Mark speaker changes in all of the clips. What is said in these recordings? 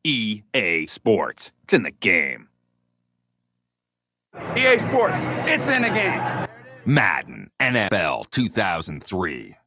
Speaker 1: EA Sports. It's in the game.
Speaker 2: EA Sports, it's in the game.
Speaker 1: Madden NFL 2003.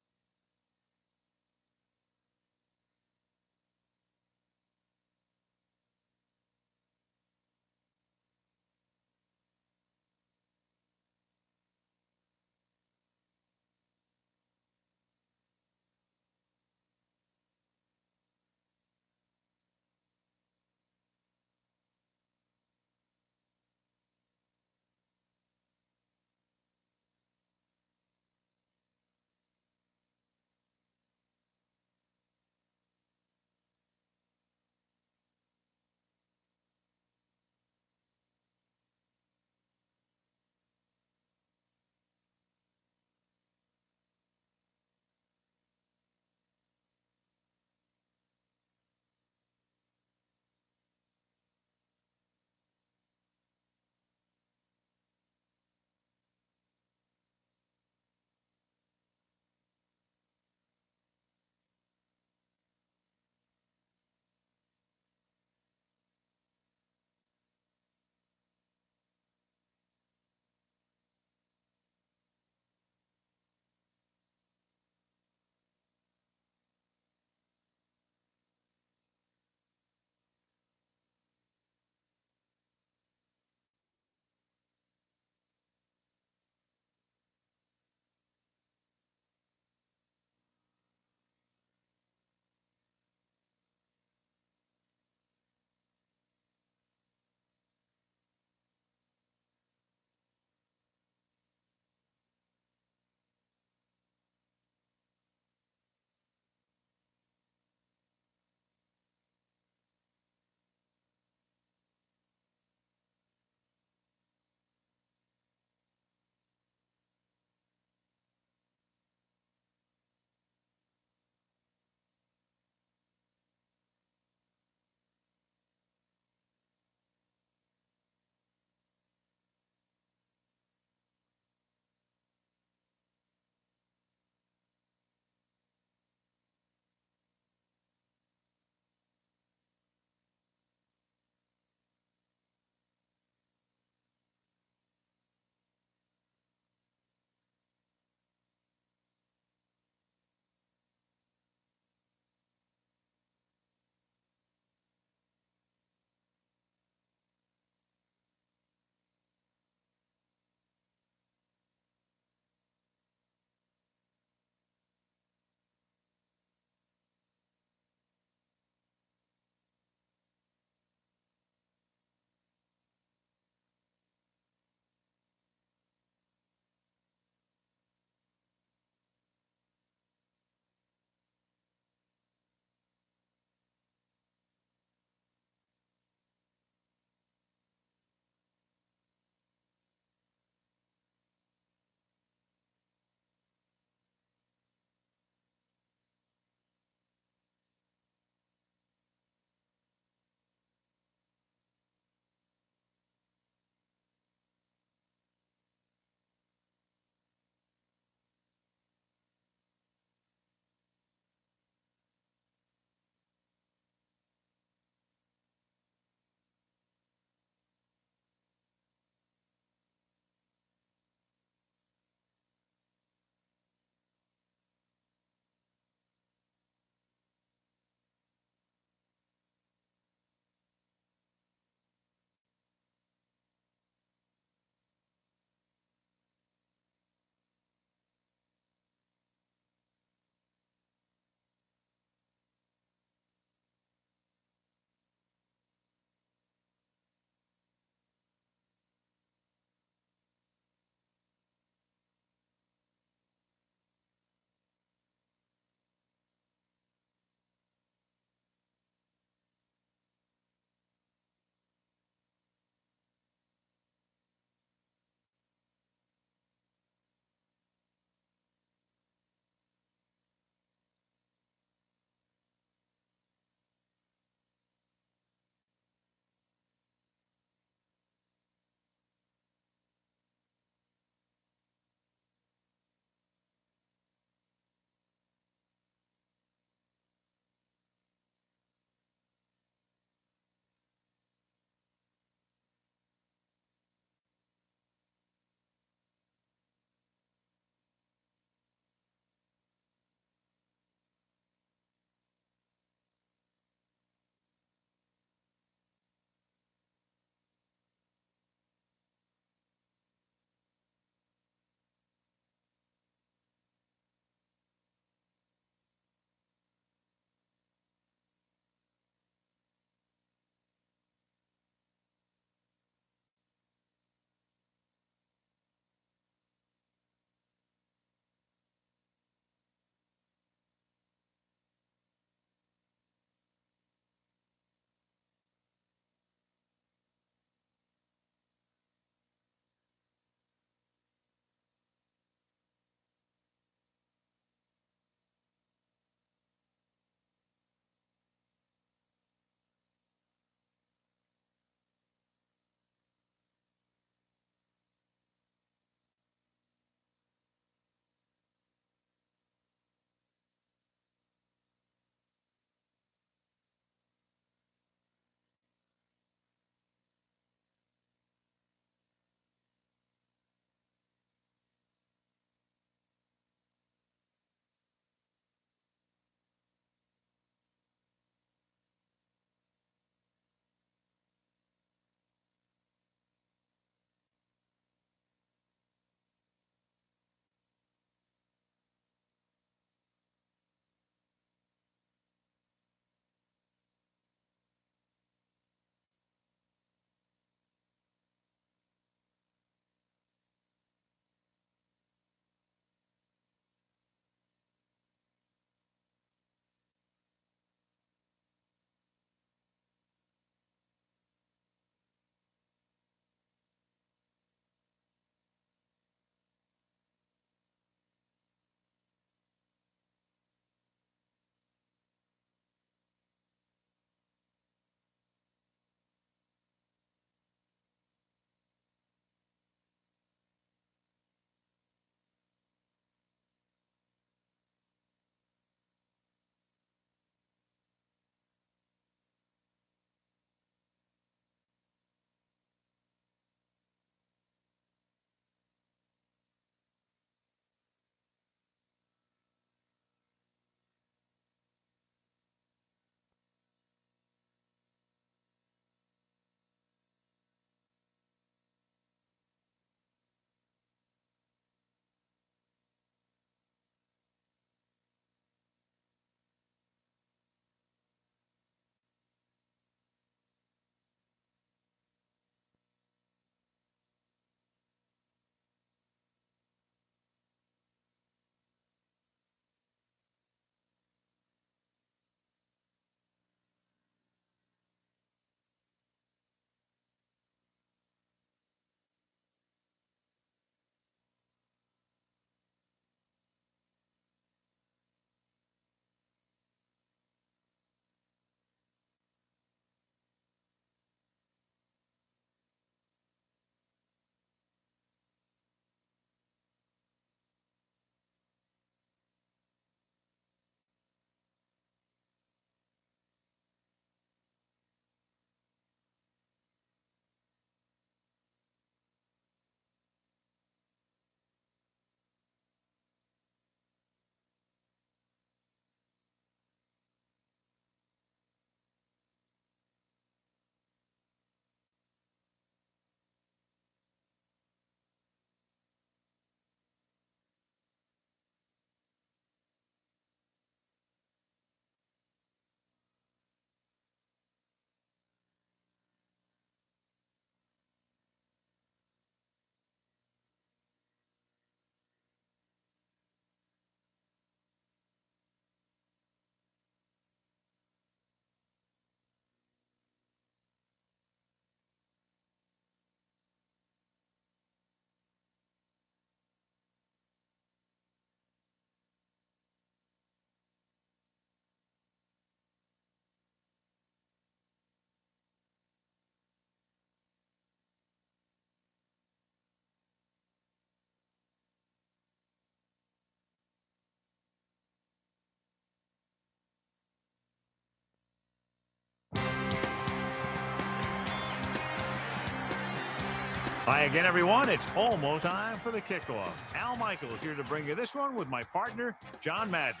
Speaker 3: Hi again, everyone. It's almost time for the kickoff. Al Michaels here to bring you this one with my partner, John Madden.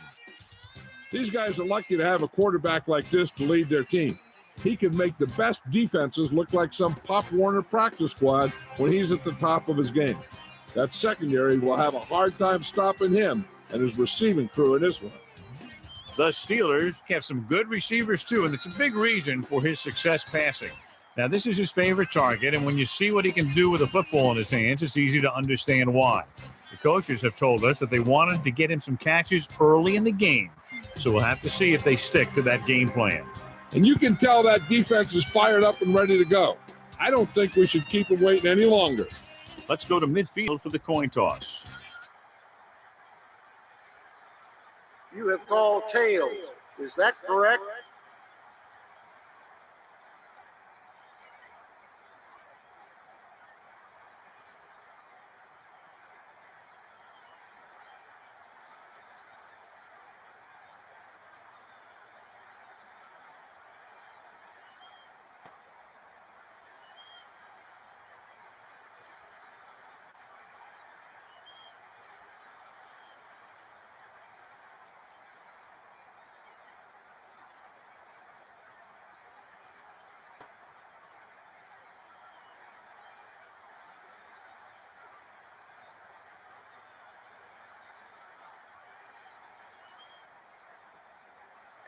Speaker 4: These guys are lucky to have a quarterback like this to lead their team. He can make the best defenses look like some Pop Warner practice squad when he's at the top of his game. That secondary will have a hard time stopping him and his receiving crew in this one.
Speaker 3: The Steelers have some good receivers, too, and it's a big reason for his success passing. Now, this is his favorite target, and when you see what he can do with a football in his hands, it's easy to understand why. The coaches have told us that they wanted to get him some catches early in the game, so we'll have to see if they stick to that game plan.
Speaker 4: And you can tell that defense is fired up and ready to go. I don't think we should keep them waiting any longer.
Speaker 3: Let's go to midfield for the coin toss.
Speaker 5: You have called tails. Is that correct?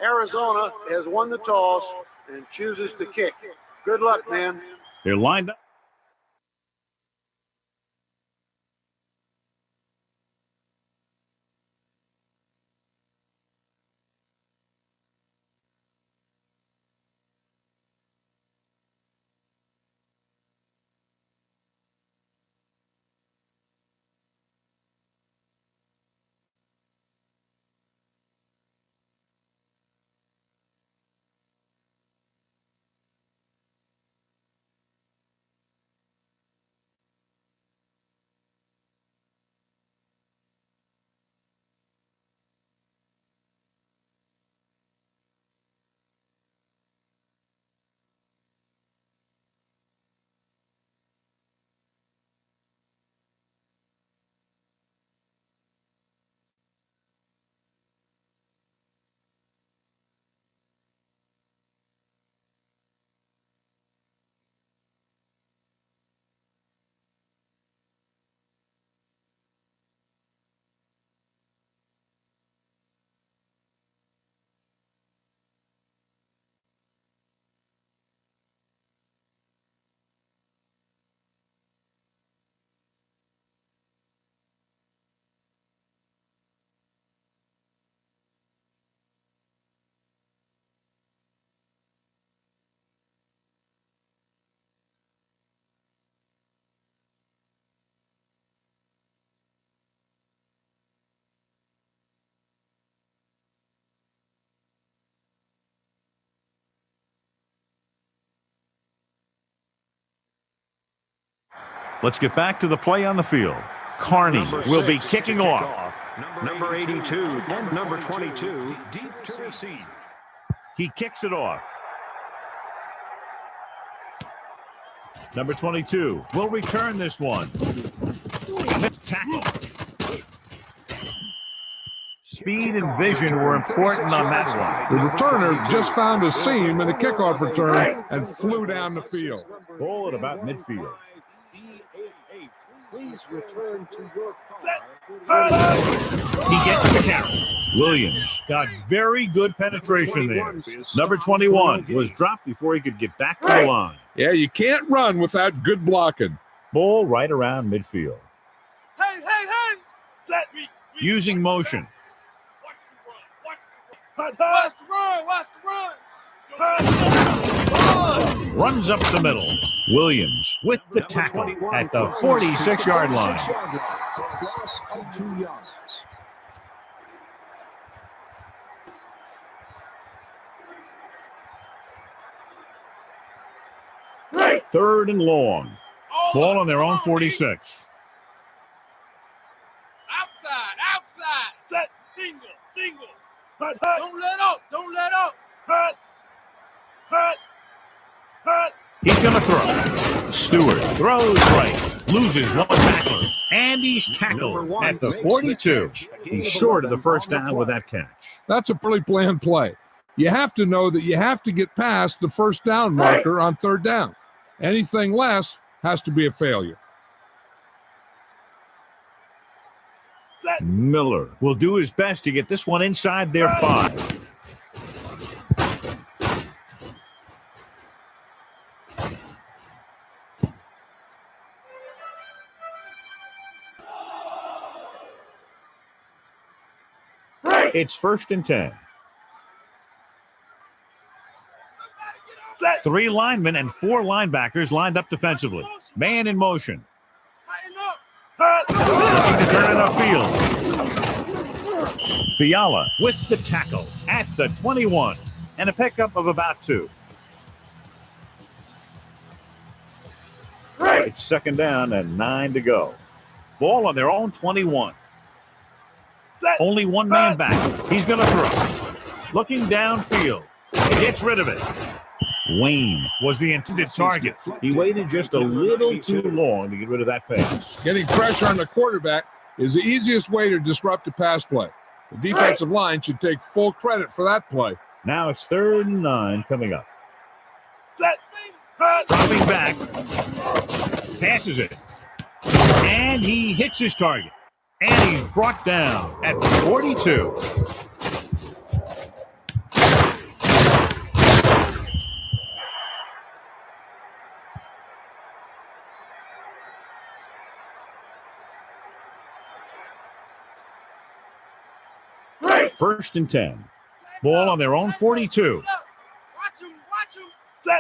Speaker 5: Arizona has won the toss and chooses to kick. Good luck, man.
Speaker 3: They're lined up. Let's get back to the play on the field. Carney will be kicking off.
Speaker 6: Number 82 and number 22, deep to receive.
Speaker 3: He kicks it off. Number 22 will return this one. Tackle. Speed and vision were important on that one.
Speaker 4: The returner just found a seam in the kickoff return and flew down the field.
Speaker 3: Ball at about midfield.
Speaker 5: Please return to your
Speaker 3: He gets the carry. Williams got very good penetration there. Number 21 was dropped before he could get back to the line.
Speaker 4: Yeah, you can't run without good blocking.
Speaker 3: Ball right around midfield.
Speaker 2: Hey!
Speaker 3: Using motion.
Speaker 2: Watch the run!
Speaker 3: Runs up the middle. Williams with the tackle at the 46-yard line.
Speaker 6: Loss of 2 yards.
Speaker 3: Third and long. Ball on their own 46.
Speaker 2: Outside. Set. Single. Don't let up.
Speaker 3: He's going to throw. Stewart throws right. Loses one tackler, and he's tackled at the 42. He's short of the first down with that catch.
Speaker 4: That's a pretty planned play. You have to know that you have to get past the first down marker on third down. Anything less has to be a failure.
Speaker 3: Miller will do his best to get this one inside their 5. It's 1st and 10. 3 linemen and 4 linebackers lined up defensively. Man in motion. Looking to turn it upfield. Fiala with the tackle at the 21 and a pickup of about 2. It's 2nd down and 9 to go. Ball on their own 21. Only one man back. He's going to throw. Looking downfield. Gets rid of it. Wayne was the intended target. He waited just a little too long to get rid of that pass.
Speaker 4: Getting pressure on the quarterback is the easiest way to disrupt a pass play. The defensive line should take full credit for that play.
Speaker 3: Now it's 3rd and 9 coming up. Dropping back. Passes it. And he hits his target. And he's brought down at the 42. First and 10. Ball on their own 42.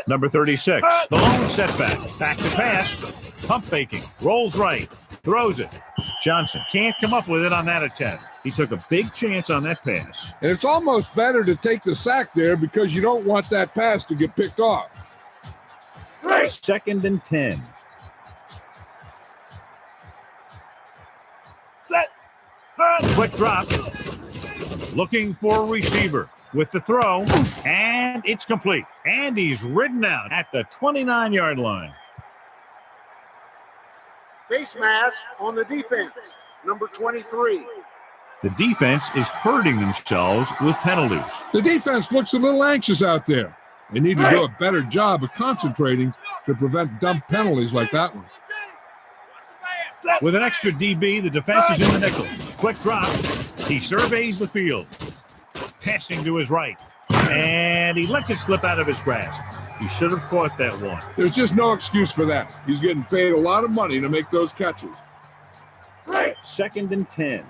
Speaker 3: Number 36. The lone setback. Back to pass. Pump faking. Rolls right. Throws it. Johnson can't come up with it on that attempt. He took a big chance on that pass.
Speaker 4: And it's almost better to take the sack there because you don't want that pass to get picked off.
Speaker 3: 2nd and 10. Quick drop. Looking for a receiver with the throw. And it's complete. And he's ridden out at the 29-yard line.
Speaker 5: Face mask on the defense, number 23.
Speaker 3: The defense is hurting themselves with penalties.
Speaker 4: The defense looks a little anxious out there. They need to do a better job of concentrating to prevent dumb penalties like that one.
Speaker 3: With an extra DB, the defense is in the nickel. Quick drop. He surveys the field. Passing to his right. And he lets it slip out of his grasp. He should have caught that one.
Speaker 4: There's just no excuse for that. He's getting paid a lot of money to make those catches.
Speaker 3: 2nd and 10.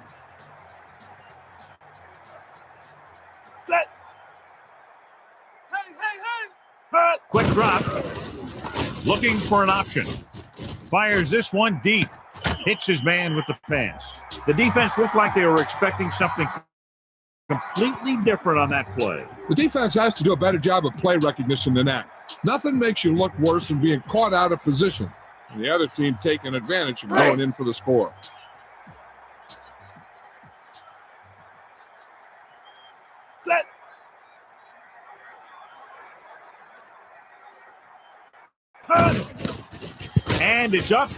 Speaker 3: Quick drop. Looking for an option. Fires this one deep. Hits his man with the pass. The defense looked like they were expecting something completely different on that play.
Speaker 4: The defense has to do a better job of play recognition than that. Nothing makes you look worse than being caught out of position and the other team taking advantage of going in for the score.
Speaker 3: And it's up.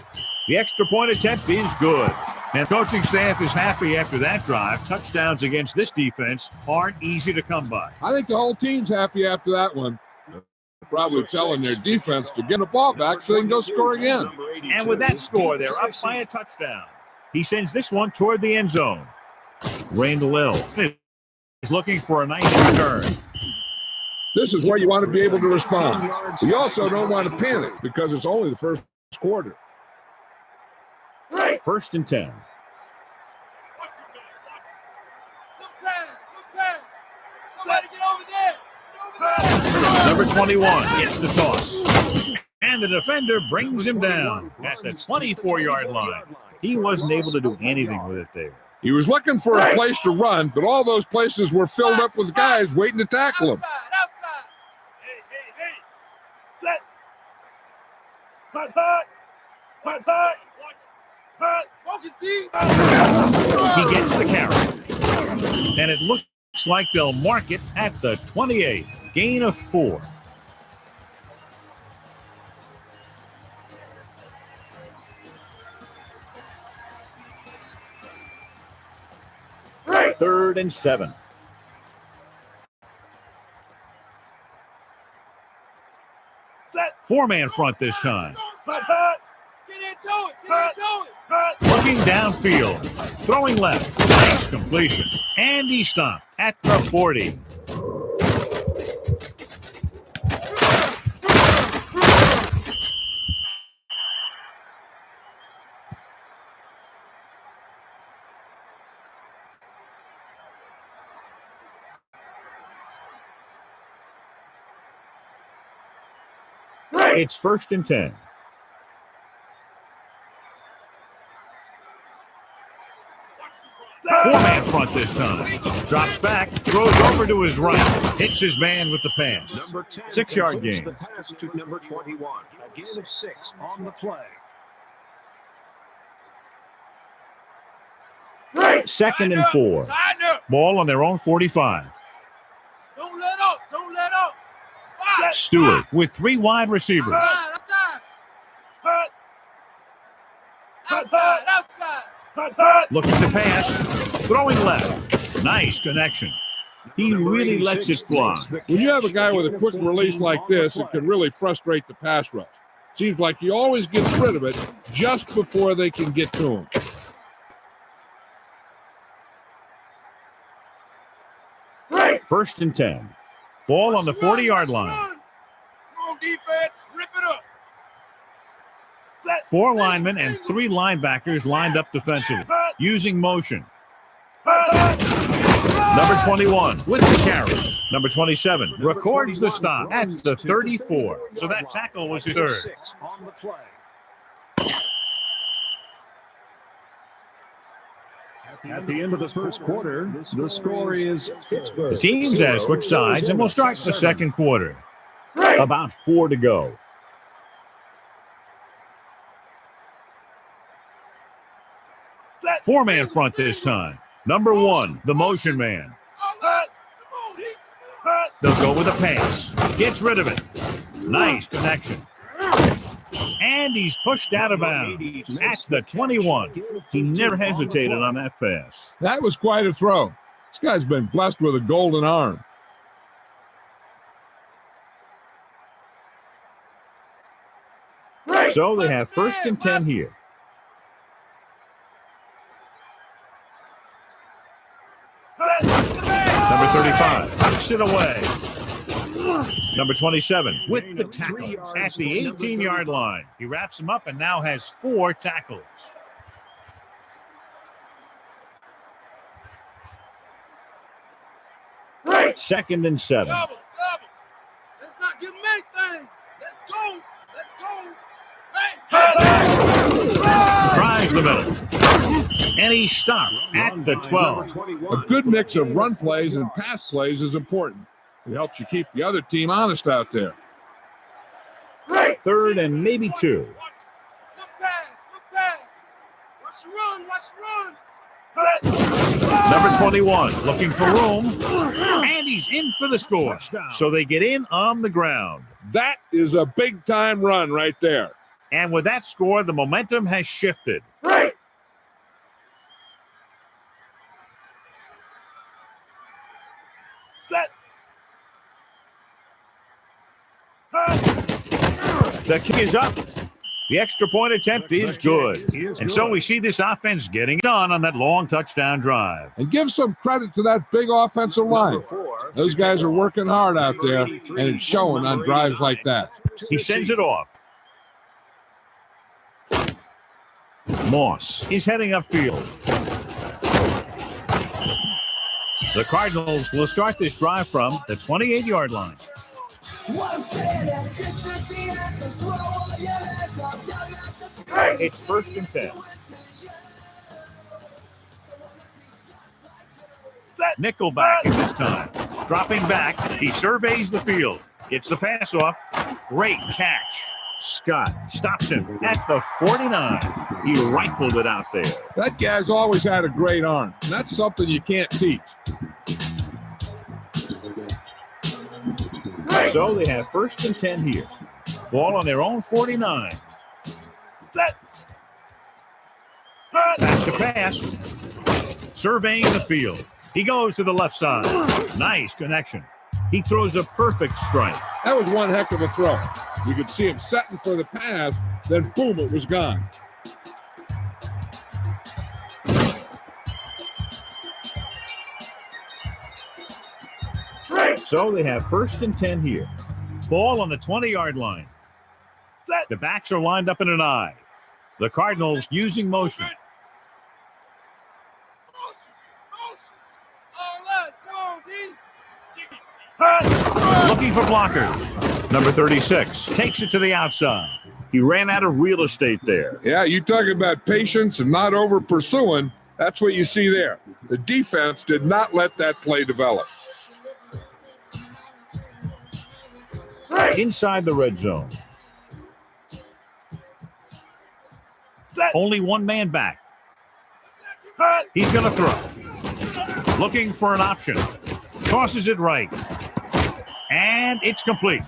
Speaker 3: The extra point attempt is good. And coaching staff is happy after that drive. Touchdowns against this defense aren't easy to come by.
Speaker 4: I think the whole team's happy after that one. They're probably telling their defense to get the ball back so they can go score again.
Speaker 3: And with that score, they're up by a touchdown. He sends this one toward the end zone. Randall is looking for a nice return.
Speaker 4: This is where you want to be able to respond. You also don't want to panic because it's only the first quarter.
Speaker 3: 1st and 10.
Speaker 2: Somebody get over there. Get over there.
Speaker 3: Number 21 gets the toss. And the defender brings him down at the 24-yard line. He wasn't able to do anything with it there.
Speaker 4: He was looking for a place to run, but all those places were filled up with guys waiting to tackle him.
Speaker 2: Outside. Hey. Set. Hot. Focus deep.
Speaker 3: He gets the carry. And it looks like they'll mark it at the 28. Gain of 4. 3rd and 7. Four-man front this time.
Speaker 2: Get into it. Get into it.
Speaker 3: Looking downfield. Throwing left. Nice completion. And he stopped at the 40. It's 1st and 10. Four-man front this time. Drops back, throws over to his right, hits his man with the pass.
Speaker 6: Number 10
Speaker 3: 6-yard
Speaker 6: completes
Speaker 3: gain.
Speaker 6: the pass to number 21. A gain of 6 on the play.
Speaker 3: 2nd and 4.
Speaker 2: Tighten up.
Speaker 3: Ball on their own 45.
Speaker 2: Don't let up. Don't let up.
Speaker 3: Stewart with 3 wide receivers.
Speaker 2: Outside. Outside.
Speaker 3: Looking to pass, throwing left. Nice connection. He really lets it fly.
Speaker 4: When you have a guy with a quick release like this, it can really frustrate the pass rush. Seems like he always gets rid of it just before they can get to him.
Speaker 3: First and 10. Ball on the 40-yard line.
Speaker 2: Come on, defense. Rip it up.
Speaker 3: 4 linemen and 3 linebackers lined up defensively, using motion. Number 21 with the carry. Number 27 records the stop at the 34. So that tackle was his 3rd.
Speaker 6: 6 on the play. At the end of the first quarter, the score is Pittsburgh.
Speaker 3: The teams have switched sides, and we'll start the second quarter. About 4 to go. Four-man front this time. Number 1, the motion man. They'll go with a pass. Gets rid of it. Nice connection. And he's pushed out of bounds at the 21. He never hesitated on that pass.
Speaker 4: That was quite a throw. This guy's been blessed with a golden arm.
Speaker 3: So they have 1st and 10 here. Number 35 tucks it away. Number 27 with the tackle at the 18-yard line. He wraps him up and now has 4 tackles. Second and 7.
Speaker 2: Double. Let's not give him anything. Let's go.
Speaker 3: Tries the middle. And he stopped at the 12.
Speaker 4: A good mix of run plays and pass plays is important. It helps you keep the other team honest out there.
Speaker 3: 3rd and maybe 2.
Speaker 2: Good pass. Watch run.
Speaker 3: Number 21 looking for room. And he's in for the score. So they get in on the ground.
Speaker 4: That is a big-time run right there.
Speaker 3: And with that score, the momentum has shifted. The kick is up. The extra point attempt is good. And so we see this offense getting done on that long touchdown drive.
Speaker 4: And give some credit to that big offensive line. Those guys are working hard out there, and it's showing on drives like that.
Speaker 3: He sends it off. Moss is heading upfield. The Cardinals will start this drive from the 28-yard line. It's 1st and 10. Nickelback in this time. Dropping back, he surveys the field. Gets the pass off. Great catch. Scott stops him at the 49. He rifled it out there.
Speaker 4: That guy's always had a great arm. And that's something you can't teach.
Speaker 3: So they have 1st and 10 here. Ball on their own 49. Back to pass. Surveying the field. He goes to the left side. Nice connection. He throws a perfect strike.
Speaker 4: That was one heck of a throw. You could see him setting for the pass, then boom, it was gone.
Speaker 3: So they have 1st and 10 here. Ball on the 20-yard line. The backs are lined up in an I. The Cardinals using motion. Looking for blockers. Number 36 takes it to the outside. He ran out of real estate there.
Speaker 4: Yeah, you talk about patience and not over pursuing. That's what you see there. The defense did not let that play develop.
Speaker 3: Inside the red zone. Only one man back. He's going to throw. Looking for an option. Tosses it right. And it's complete.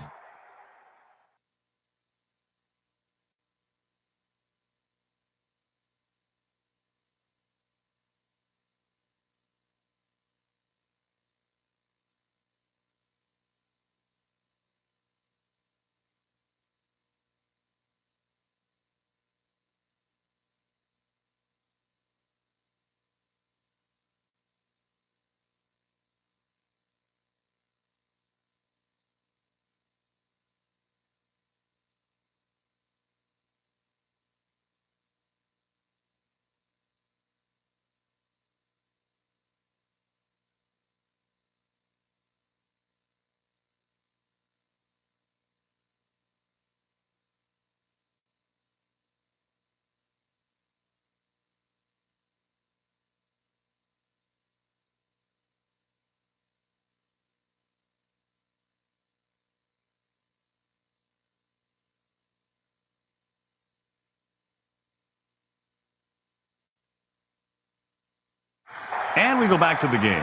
Speaker 3: And we go back to the game.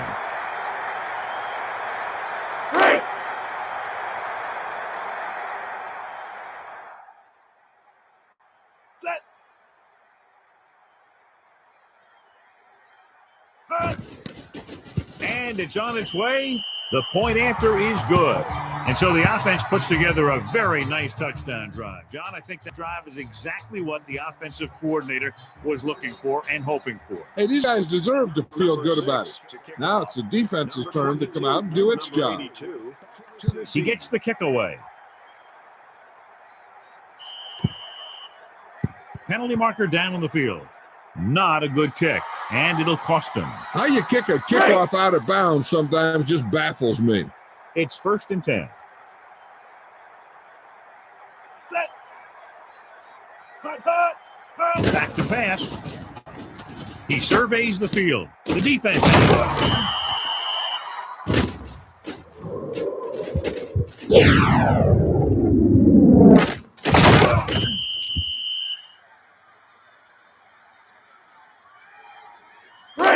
Speaker 3: And it's on its way. The point after is good. And so the offense puts together a very nice touchdown drive. John, I think that drive is exactly what the offensive coordinator was looking for and hoping for.
Speaker 4: Hey, these guys deserve to feel good about it. Now it's the defense's turn to come out and do its job.
Speaker 3: He gets the kick away. Penalty marker down on the field. Not a good kick, and it'll cost him.
Speaker 4: How you kick a kickoff out of bounds sometimes just baffles me.
Speaker 3: It's 1st and 10. Back to pass. He surveys the field. The defense.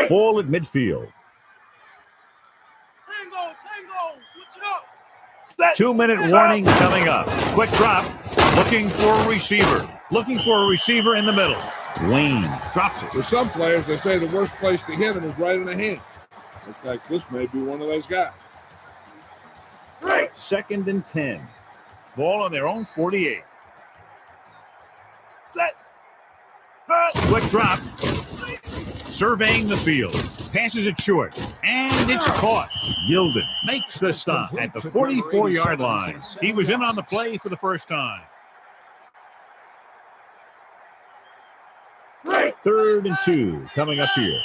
Speaker 3: Ball at midfield.
Speaker 2: Tango, switch it up.
Speaker 3: 2-minute warning coming up. Quick drop. Looking for a receiver. Looking for a receiver in the middle. Wayne drops it.
Speaker 4: For some players, they say the worst place to hit them is right in the hand. Looks like this may be one of those guys.
Speaker 3: 2nd and 10. Ball on their own 48. Quick drop. Surveying the field. Passes it short. And it's caught. Gilded makes the stop at the 44-yard line. He was in on the play for the first time. 3rd and 2 coming up here.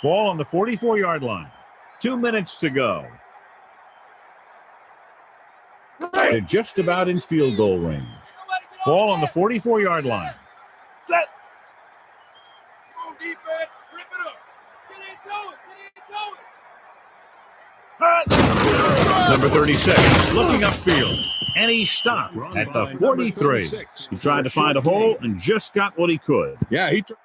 Speaker 3: Ball on the 44-yard line. 2 minutes to go. They're just about in field goal range. Ball on the 44-yard line.
Speaker 2: Set. Come on, defense. Rip it up. Get into it.
Speaker 3: Number 36, looking upfield. And he stopped at the 43. He tried to find a hole and just got what he could.
Speaker 4: Yeah, he took.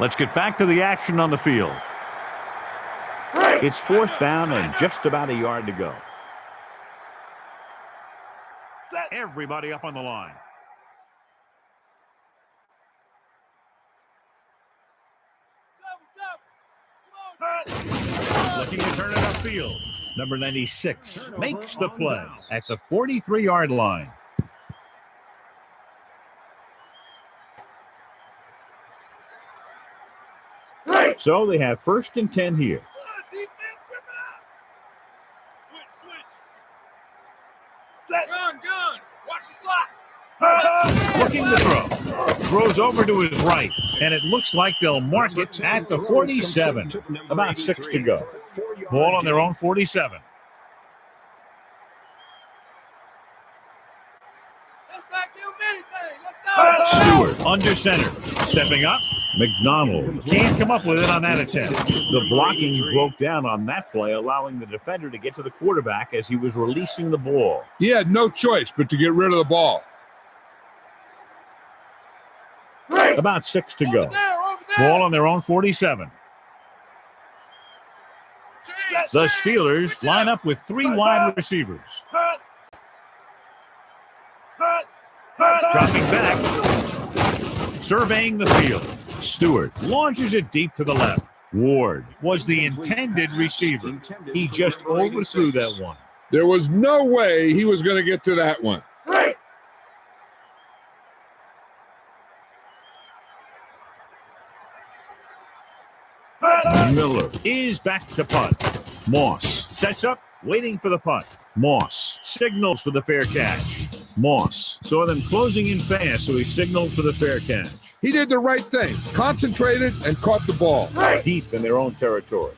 Speaker 3: Let's get back to the action on the field. It's fourth down and just about a yard to go. Everybody up on the line. Looking to turn it upfield. Number 96 makes the play at the 43-yard line. So they have first and 10 here.
Speaker 2: Gun. Watch the slots.
Speaker 3: Looking to throw. Throws over to his right, and it looks like they'll mark it at the 47. About 6 to go. Ball on their own 47.
Speaker 2: Let's not give them anything. Let's go.
Speaker 3: Stewart under center. Stepping up. McDonald can't come up with it on that attempt. The blocking broke down on that play, allowing the defender to get to the quarterback as he was releasing the ball.
Speaker 4: He had no choice but to get rid of the ball.
Speaker 3: About 6 to go.
Speaker 2: Over there.
Speaker 3: Ball on their own 47. The Steelers line up with 3 wide receivers. Dropping back. Surveying the field. Stewart launches it deep to the left. Ward was the intended receiver. He just overthrew that one.
Speaker 4: There was no way he was going to get to that one.
Speaker 3: Miller is back to punt. Moss sets up, waiting for the punt. Moss signals for the fair catch. Moss saw them closing in fast, so he signaled for the fair catch.
Speaker 4: He did the right thing, concentrated and caught the ball.
Speaker 3: Deep in their own territory.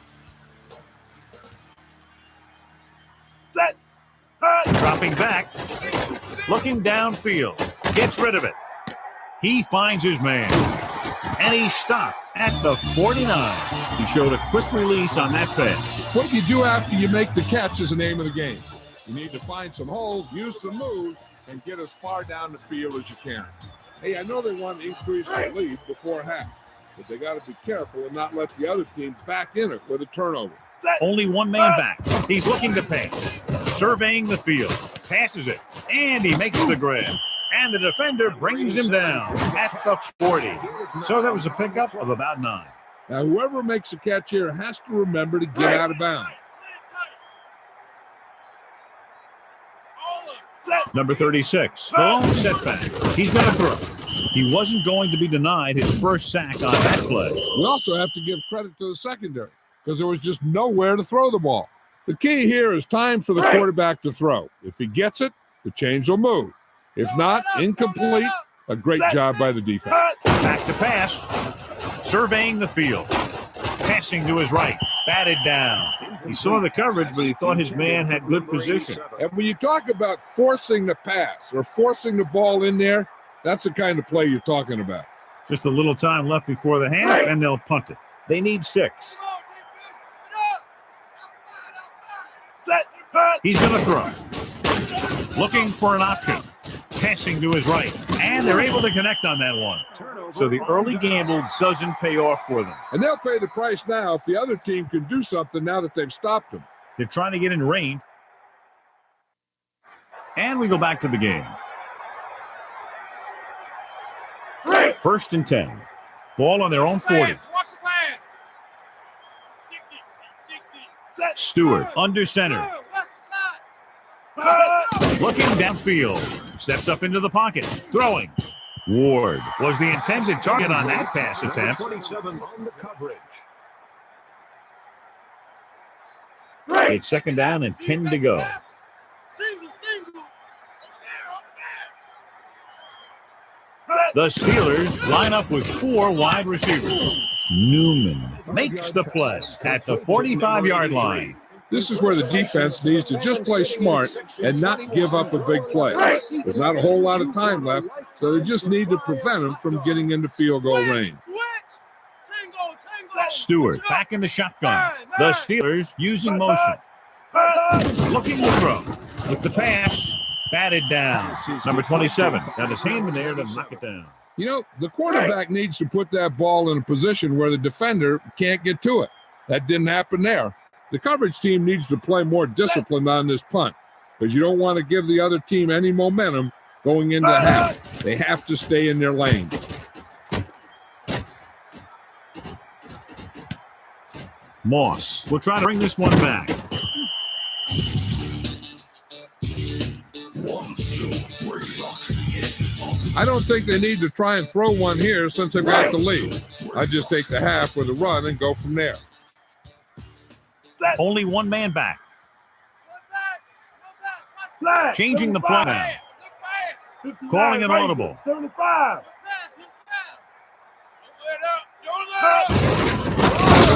Speaker 2: Set.
Speaker 3: Dropping back, looking downfield, gets rid of it. He finds his man, and he stopped at the 49. He showed a quick release on that pass.
Speaker 4: What you do after you make the catch is the name of the game. You need to find some holes, use some moves, and get as far down the field as you can. Hey, I know they want to increase the lead before half, but they got to be careful and not let the other team back in it with a turnover.
Speaker 3: Only one man back. He's looking to pass. Surveying the field. Passes it. And he makes the grab. And the defender brings him down at the 40. So that was a pickup of about 9.
Speaker 4: Now, whoever makes a catch here has to remember to get out of bounds.
Speaker 3: Number 36, the lone setback. He's going to throw. He wasn't going to be denied his first sack on that play.
Speaker 4: We also have to give credit to the secondary because there was just nowhere to throw the ball. The key here is time for the quarterback to throw. If he gets it, the chains will move. If not, incomplete. A great job by the defense.
Speaker 3: Back to pass. Surveying the field. Passing to his right. Batted down. He saw the coverage, but he thought his man had good position.
Speaker 4: And when you talk about forcing the pass or forcing the ball in there, that's the kind of play you're talking about.
Speaker 3: Just a little time left before the half, and they'll punt it. They need 6. He's going to throw. Looking for an option. Passing to his right. And they're able to connect on that one. So the early gamble doesn't pay off for them.
Speaker 4: And they'll pay the price now if the other team can do something now that they've stopped them.
Speaker 3: They're trying to get in range. And we go back to the game. First and 10. Ball on their own 40.
Speaker 2: Watch the pass.
Speaker 3: Stewart under center. Looking downfield. Steps up into the pocket. Throwing. Ward was the intended target on that pass attempt.
Speaker 6: 27 on the coverage.
Speaker 3: It's second down and 10 to go.
Speaker 2: Single.
Speaker 3: The Steelers line up with 4 wide receivers. Newman makes the play at the 45-yard line.
Speaker 4: This is where the defense needs to just play smart and not give up a big play. There's not a whole lot of time left, so they just need to prevent them from getting into field goal range.
Speaker 3: Stewart back in the shotgun. The Steelers using motion. Looking to throw. With the pass, batted down. Number 27 got his hand in there to knock it down.
Speaker 4: You know, the quarterback needs to put that ball in a position where the defender can't get to it. That didn't happen there. The coverage team needs to play more disciplined on this punt because you don't want to give the other team any momentum going into the half. They have to stay in their lane.
Speaker 3: Moss will try to bring this one back.
Speaker 4: I don't think they need to try and throw one here since they've got the lead. I just take the half with a run and go from there.
Speaker 3: Only one man back. Changing the play now. Calling an audible.
Speaker 2: 75.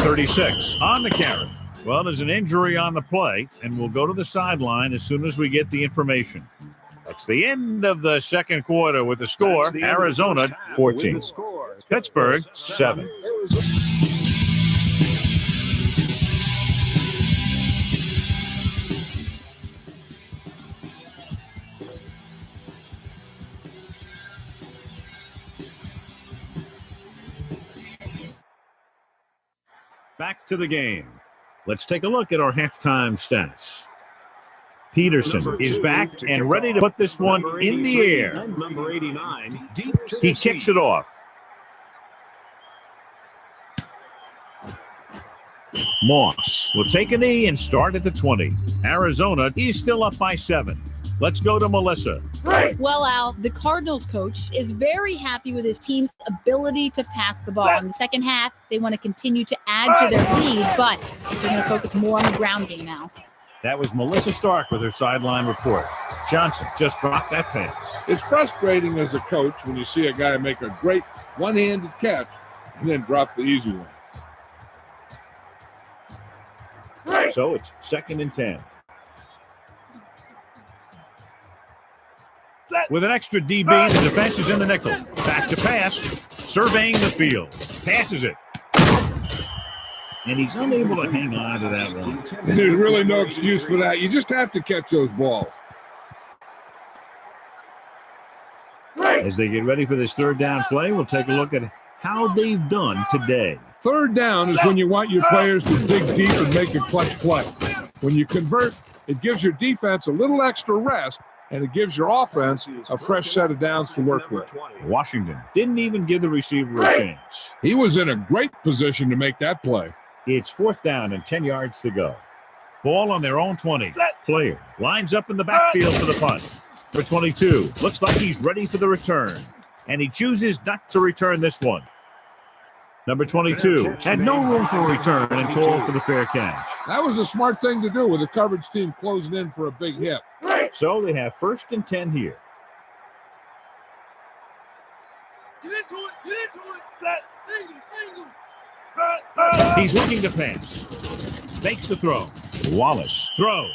Speaker 3: 36 on the carry. Well, there's an injury on the play, and we'll go to the sideline as soon as we get the information. That's the end of the second quarter with the score, Arizona 14, Pittsburgh 7. Back to the game. Let's take a look at our halftime stats. Peterson is back and ready to put this one in the air.
Speaker 6: Number 89,
Speaker 3: He kicks it off. Moss will take a knee and start at the 20. Arizona is still up by 7. Let's go to Melissa.
Speaker 7: Well, Al, the Cardinals coach is very happy with his team's ability to pass the ball. In the second half, they want to continue to add to their lead, but they're going to focus more on the ground game now.
Speaker 3: That was Melissa Stark with her sideline report. Johnson just dropped that pass.
Speaker 4: It's frustrating as a coach when you see a guy make a great one-handed catch and then drop the easy one.
Speaker 3: So it's 2nd and 10. With an extra DB, the defense is in the nickel. Back to pass, surveying the field. Passes it. And he's unable to hang on to that one.
Speaker 4: There's really no excuse for that. You just have to catch those balls.
Speaker 3: As they get ready for this third down play, we'll take a look at how they've done today.
Speaker 4: Third down is when you want your players to dig deep and make a clutch play. When you convert, it gives your defense a little extra rest, and it gives your offense a fresh set of downs to work with.
Speaker 3: Washington didn't even give the receiver a chance.
Speaker 4: He was in a great position to make that play.
Speaker 3: It's 4th down and 10 yards to go. Ball on their own 20. Player lines up in the backfield for the punt. For 22, looks like he's ready for the return. And he chooses not to return this one. Number 22 had no room for a return and called for the fair catch.
Speaker 4: That was a smart thing to do with the coverage team closing in for a big hit.
Speaker 3: So they have 1st and 10 here.
Speaker 2: Get into it. Get into it. Set. Single.
Speaker 3: He's looking to pass. Makes the throw. Wallace throws.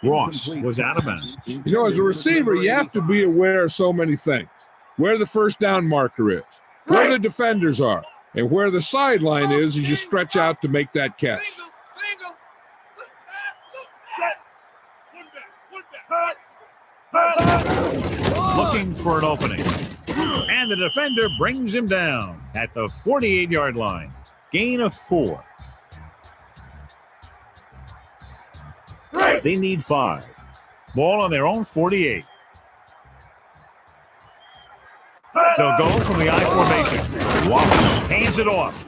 Speaker 3: Ross was out of bounds.
Speaker 4: You know, as a receiver, you have to be aware of so many things. Where the first down marker is, where the defenders are, and where the sideline is as you stretch out to make that catch.
Speaker 2: Single. Look, pass. One back.
Speaker 3: Looking for an opening. And the defender brings him down at the 48-yard line. Gain of 4. They need 5. Ball on their own 48. They'll go from the I formation. Wallace hands it off.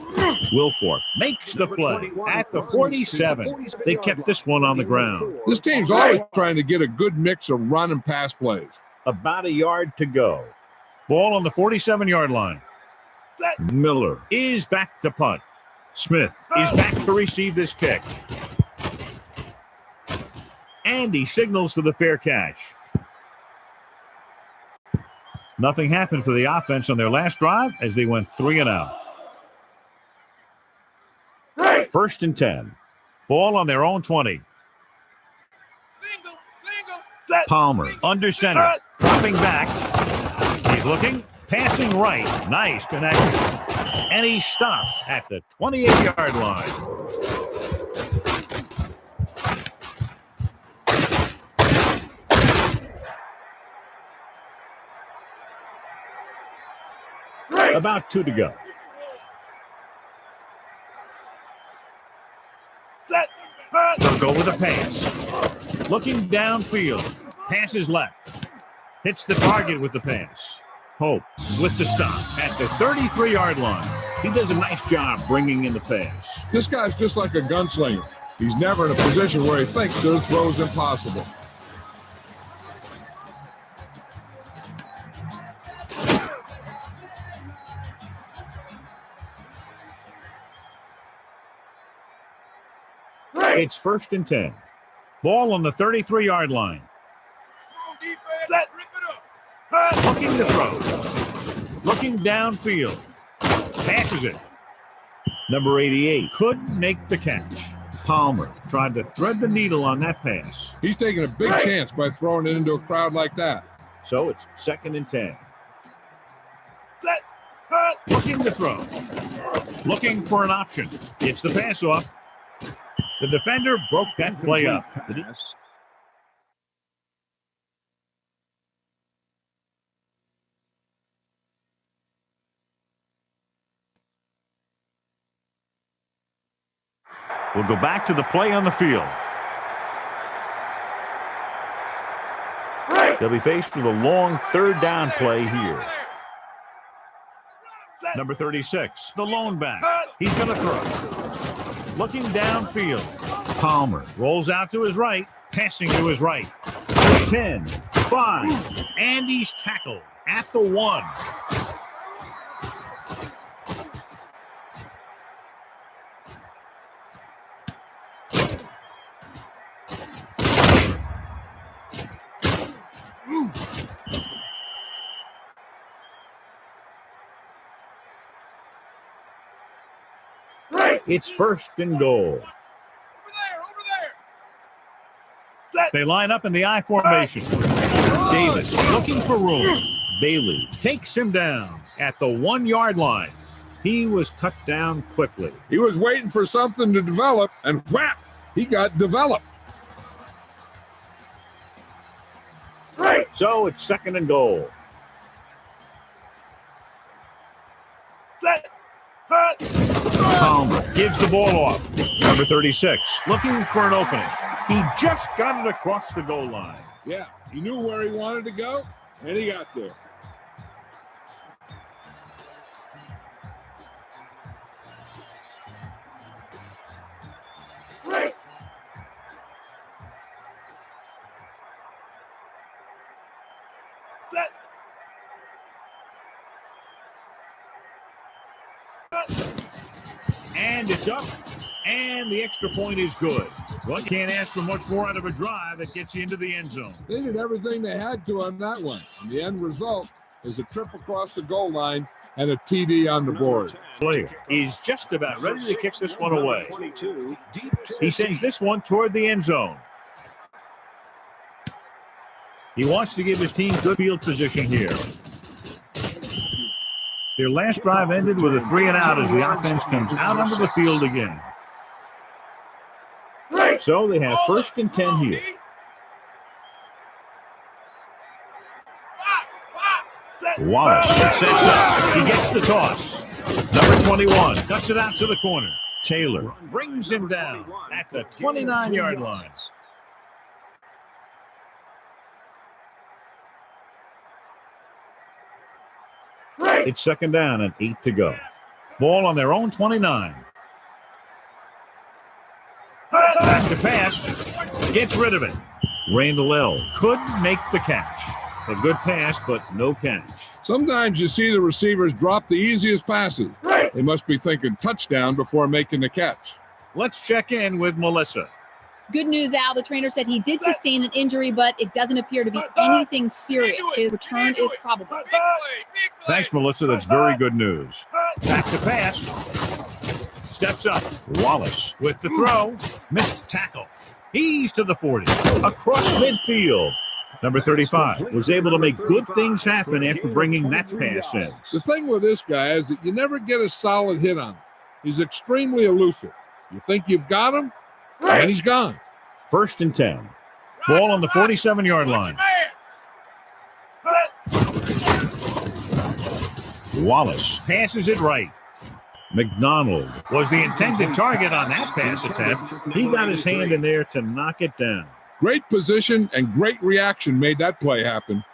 Speaker 3: Wilfork makes the play at the 47. They kept this one on the ground.
Speaker 4: This team's always trying to get a good mix of run and pass plays.
Speaker 3: About a yard to go. Ball on the 47-yard line. Miller is back to punt. Smith is back to receive this kick. And he signals for the fair catch. Nothing happened for the offense on their last drive as they went 3 and out. 1st and 10. Ball on their own 20.
Speaker 2: Single.
Speaker 3: Palmer under center. Dropping back. He's looking. Passing right. Nice connection. And he stops at the 28-yard line. About 2 to go. They'll go with a pass. Looking downfield. Passes left. Hits the target with the pass. Hope with the stop at the 33-yard line. He does a nice job bringing in the pass.
Speaker 4: This guy's just like a gunslinger. He's never in a position where he thinks that his throw is impossible.
Speaker 3: It's 1st and 10. Ball on the 33-yard line.
Speaker 2: Defense, rip it up.
Speaker 3: Looking to throw. Looking downfield. Passes it. Number 88 couldn't make the catch. Palmer tried to thread the needle on that pass.
Speaker 4: He's taking a big chance by throwing it into a crowd like that.
Speaker 3: So it's 2nd and 10. Looking to throw. Looking for an option. It's the pass off. The defender broke that play up. We'll go back to the play on the field. They'll be faced with a long 3rd down play here. Number 36, the lone back. He's going to throw. Looking downfield. Palmer rolls out to his right, passing to his right. 10, 5, and he's tackled at the 1. It's 1st and goal.
Speaker 2: Over there.
Speaker 3: They line up in the I formation. Davis looking for room. Bailey takes him down at the 1-yard line. He was cut down quickly.
Speaker 4: He was waiting for something to develop, and whap, he got developed.
Speaker 3: So it's 2nd and goal. Palmer gives the ball off. Number 36 looking for an opening. He just got it across the goal line.
Speaker 4: Yeah, he knew where he wanted to go, and he got there.
Speaker 3: And it's up, and the extra point is good. Well, you can't ask for much more out of a drive that gets you into the end zone.
Speaker 4: They did everything they had to on that one. And the end result is a trip across the goal line and a TD on the board.
Speaker 3: Player is just about ready to kick this one away. He sends this one toward the end zone. He wants to give his team good field position here. Their last drive ended with a 3-and-out as the offense comes out onto the field again. So they have 1st and 10 here. Wallace sets up. He gets the toss. Number 21 cuts it out to the corner. Taylor brings him down at the 29-yard line. It's 2nd down and 8 to go. Ball on their own 29. Back to pass. Gets rid of it. Randall L. couldn't make the catch. A good pass, but no catch.
Speaker 4: Sometimes you see the receivers drop the easiest passes. They must be thinking touchdown before making the catch.
Speaker 3: Let's check in with Melissa.
Speaker 7: Good news, Al. The trainer said he did sustain an injury, but it doesn't appear to be anything serious. His return is probable.
Speaker 3: Thanks, Melissa. That's very good news. Back to pass. Steps up. Wallace with the throw. Missed tackle. He's to the 40. Across midfield. Number 35 was able to make good things happen after bringing that pass in.
Speaker 4: The thing with this guy is that you never get a solid hit on him. He's extremely elusive. You think you've got him, and he's gone.
Speaker 3: 1st and 10. Ball on the 47-yard line. Wallace passes it right. McDonald was the intended target on that pass attempt. He got his hand in there to knock it down.
Speaker 4: Great position and great reaction made that play happen.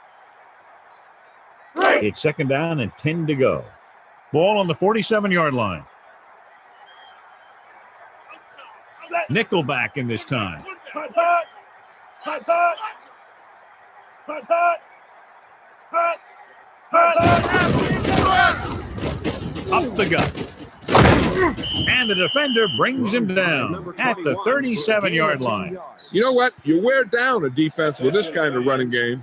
Speaker 3: It's second down and 10 to go. Ball on the 47-yard line. Nickelback in this time. Up the gut. And the defender brings him down at the 37-yard line.
Speaker 4: You know what? You wear down a defense with this kind of running game.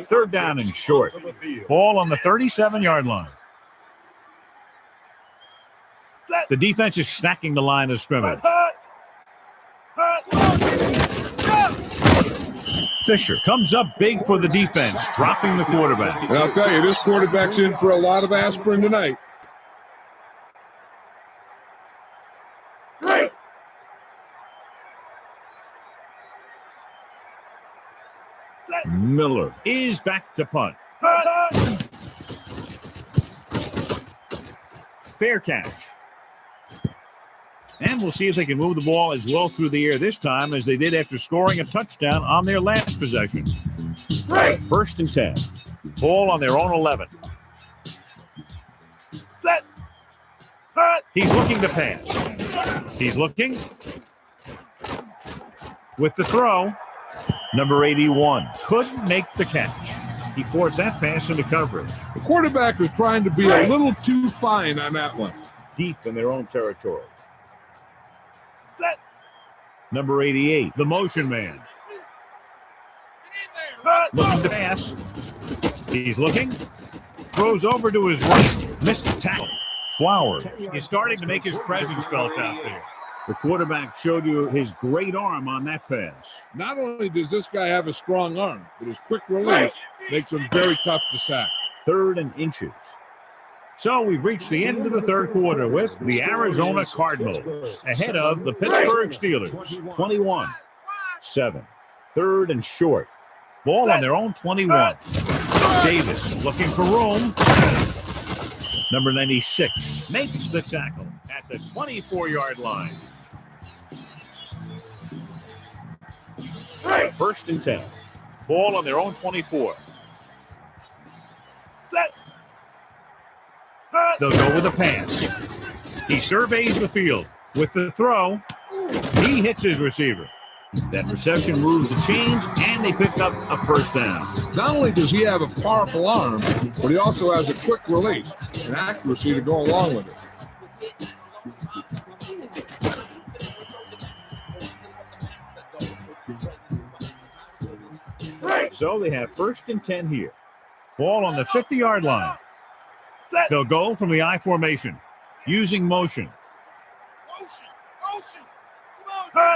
Speaker 3: Third down and short. Ball on the 37-yard line. The defense is stacking the line of scrimmage. Fisher comes up big for the defense, dropping the quarterback.
Speaker 4: And I'll tell you, this quarterback's in for a lot of aspirin tonight.
Speaker 3: Miller is back to punt. Fair catch. And we'll see if they can move the ball as well through the air this time as they did after scoring a touchdown on their last possession. First and 10. Ball on their own 11.
Speaker 2: Set.
Speaker 3: He's looking to pass. He's looking. With the throw, number 81 couldn't make the catch. He forced that pass into coverage.
Speaker 4: The quarterback was trying to be a little too fine on that one.
Speaker 3: Deep in their own territory.
Speaker 2: Set.
Speaker 3: Number 88, the motion man. Looking to pass. He's looking. Throws over to his right. Missed the tackle. Flowers is starting to make his presence felt out there. The quarterback showed you his great arm on that pass.
Speaker 4: Not only does this guy have a strong arm, but his quick release makes him very tough to sack.
Speaker 3: Third and inches. So we've reached the end of the third quarter with the Arizona Cardinals ahead of the Pittsburgh Steelers. 21-7. Third and short. Ball on their own 21. Davis looking for room. Number 96 makes the tackle at the 24-yard line. First and 10. Ball on their own 24.
Speaker 2: Set.
Speaker 3: They'll go with a pass. He surveys the field. With the throw, he hits his receiver. That reception moves the chains, and they pick up a first down.
Speaker 4: Not only does he have a powerful arm, but he also has a quick release and accuracy to go along with it.
Speaker 3: So they have first and 10 here. Ball on the 50-yard line.
Speaker 2: Set.
Speaker 3: They'll go from the I formation, using motion.
Speaker 2: Motion.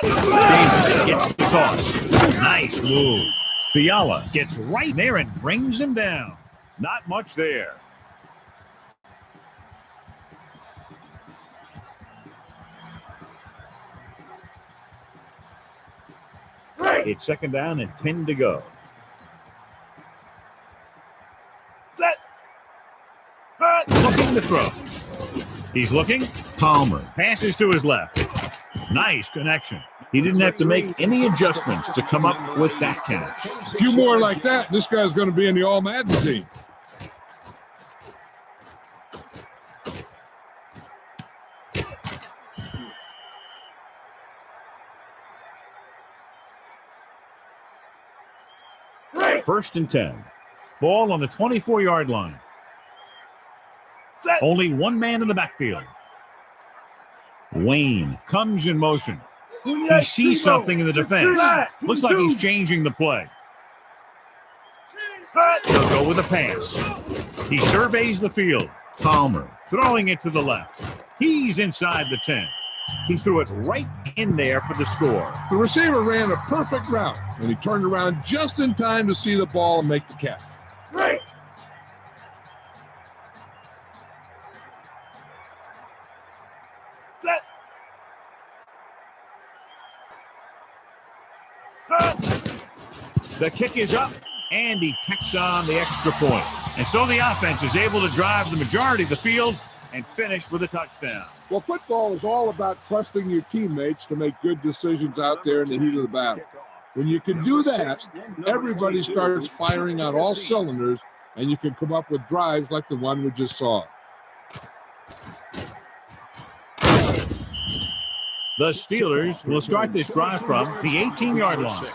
Speaker 3: Davis gets the toss. Nice move. Fiala gets right there and brings him down. Not much there. It's second down and 10 to go.
Speaker 2: Set.
Speaker 3: Looking to throw. He's looking. Palmer passes to his left. Nice connection. He didn't have to make any adjustments to come up with that catch.
Speaker 4: A few more like that, this guy's going to be in the All-Madden team.
Speaker 3: First and 10. Ball on the 24-yard line.
Speaker 2: Set.
Speaker 3: Only one man in the backfield. Wayne comes in motion. He sees something in the defense. Looks like he's changing the play. They'll go with a pass. He surveys the field. Palmer throwing it to the left. He's inside the 10. He threw it right in there for the score.
Speaker 4: The receiver ran a perfect route, and he turned around just in time to see the ball and make the catch.
Speaker 2: Right. Set.
Speaker 3: The kick is up, and he tacks on the extra point. And so the offense is able to drive the majority of the field and finish with a touchdown.
Speaker 4: Well, football is all about trusting your teammates to make good decisions out there in the heat of the battle. When you can do that, everybody starts firing on all cylinders, and you can come up with drives like the one we just saw.
Speaker 3: The Steelers will start this drive from the 18-yard line.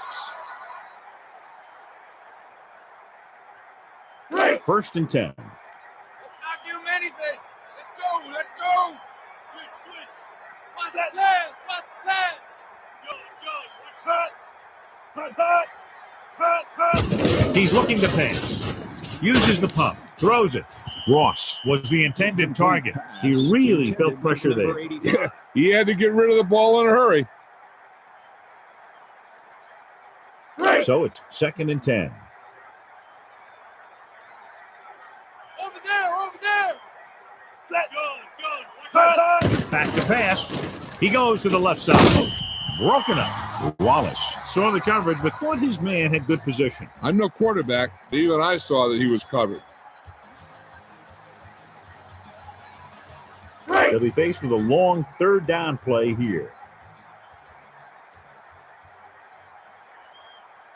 Speaker 3: First and 10.
Speaker 2: Let's not give him anything. Let's go. Let's go. Switch. Watch the pass. Watch the pass. Hut.
Speaker 3: He's looking to pass. Uses the pump. Throws it. Ross was the intended target. He really felt pressure there.
Speaker 4: Yeah, he had to get rid of the ball in a hurry.
Speaker 3: So it's second and 10.
Speaker 2: Over there. Set.
Speaker 3: Back to pass. He goes to the left side. Broken up. Wallace saw the coverage, but thought his man had good position.
Speaker 4: I'm no quarterback. Even I saw that he was covered.
Speaker 3: They'll be faced with a long third down play here.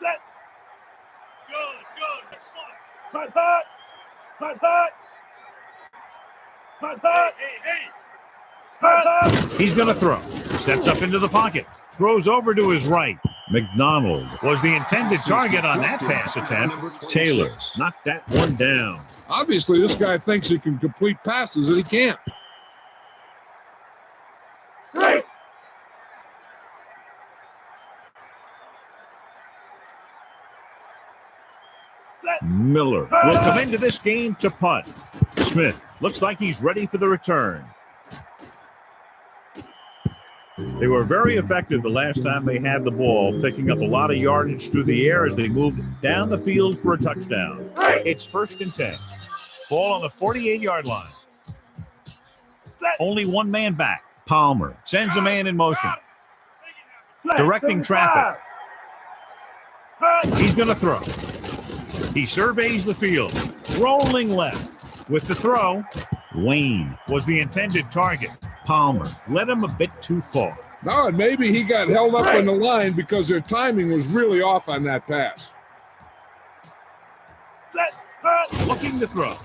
Speaker 2: Set. Good. Hut. Hey.
Speaker 3: He's going to throw. Steps up into the pocket. Throws over to his right. McDonald was the intended target on that pass attempt. Taylor knocked that one down.
Speaker 4: Obviously, this guy thinks he can complete passes, and he can't.
Speaker 3: Miller will come into this game to punt. Smith looks like he's ready for the return. They were very effective the last time they had the ball, picking up a lot of yardage through the air as they moved down the field for a touchdown. It's first and 10. Ball on the 48-yard line. Only one man back. Palmer sends a man in motion. Directing traffic. He's going to throw. He surveys the field. Rolling left. With the throw, Wayne was the intended target. Palmer led him a bit too far.
Speaker 4: No, and maybe he got held up in the line because their timing was really off on that pass.
Speaker 3: Looking to throw.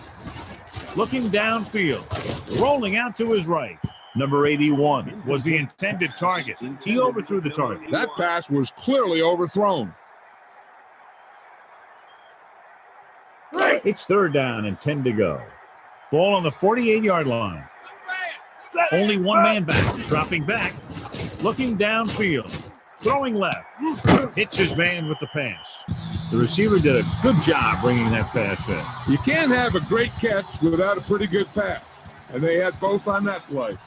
Speaker 3: Looking downfield. Rolling out to his right. Number 81 was the intended target. He overthrew the target.
Speaker 4: That pass was clearly overthrown.
Speaker 3: It's third down and 10 to go. Ball on the 48-yard line. Only one man back. Dropping back. Looking downfield. Throwing left. Hits his man with the pass. The receiver did a good job bringing that pass in.
Speaker 4: You can't have a great catch without a pretty good pass. And they had both on that play.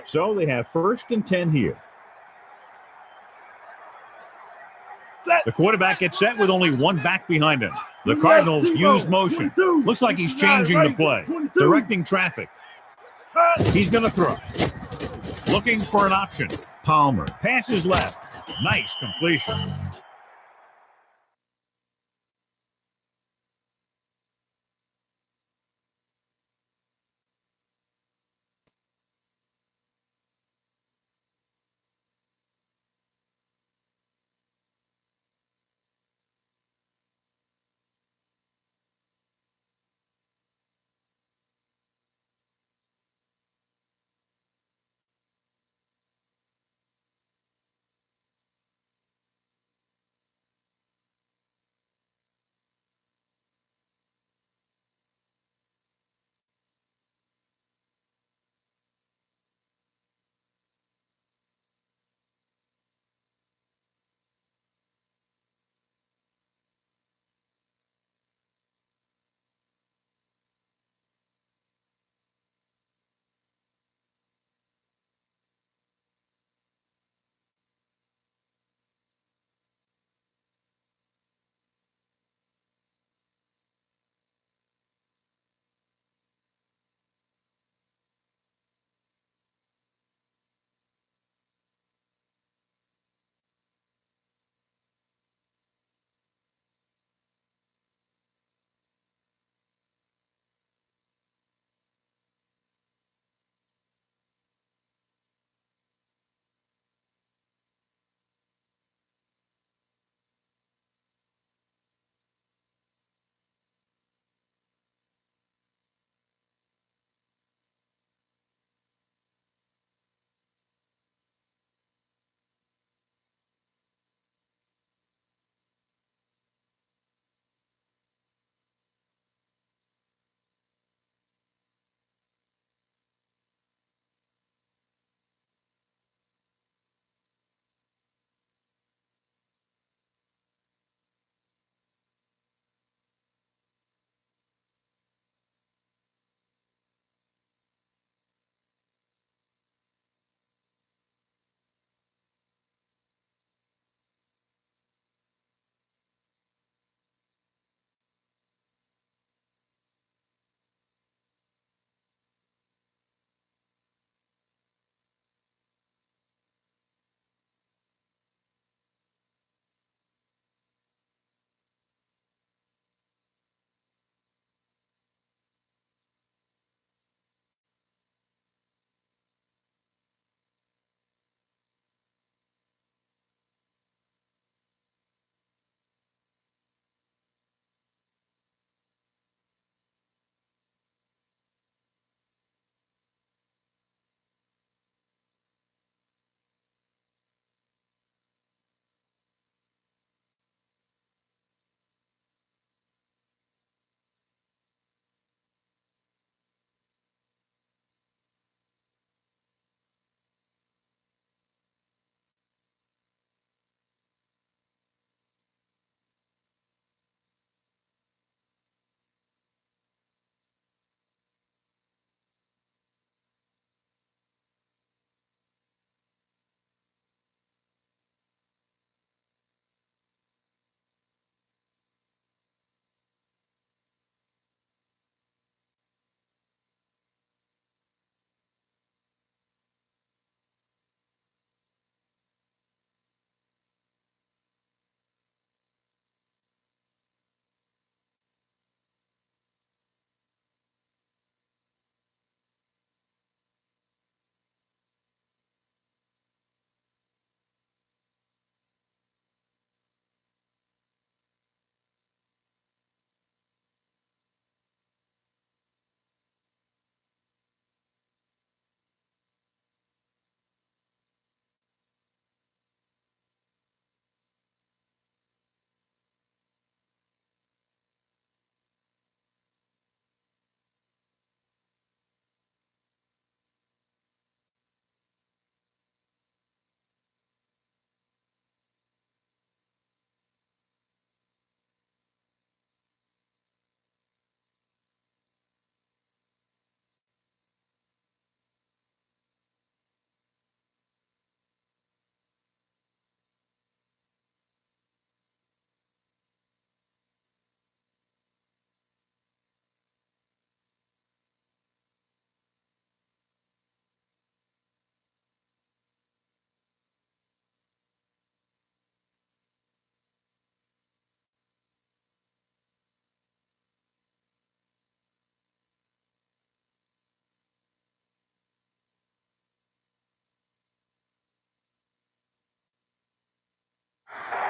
Speaker 3: So they have first and 10 here. The quarterback gets set with only one back behind him. The Cardinals use motion. Looks like he's changing the play. Directing traffic. He's going to throw. Looking for an option. Palmer passes left. Nice completion.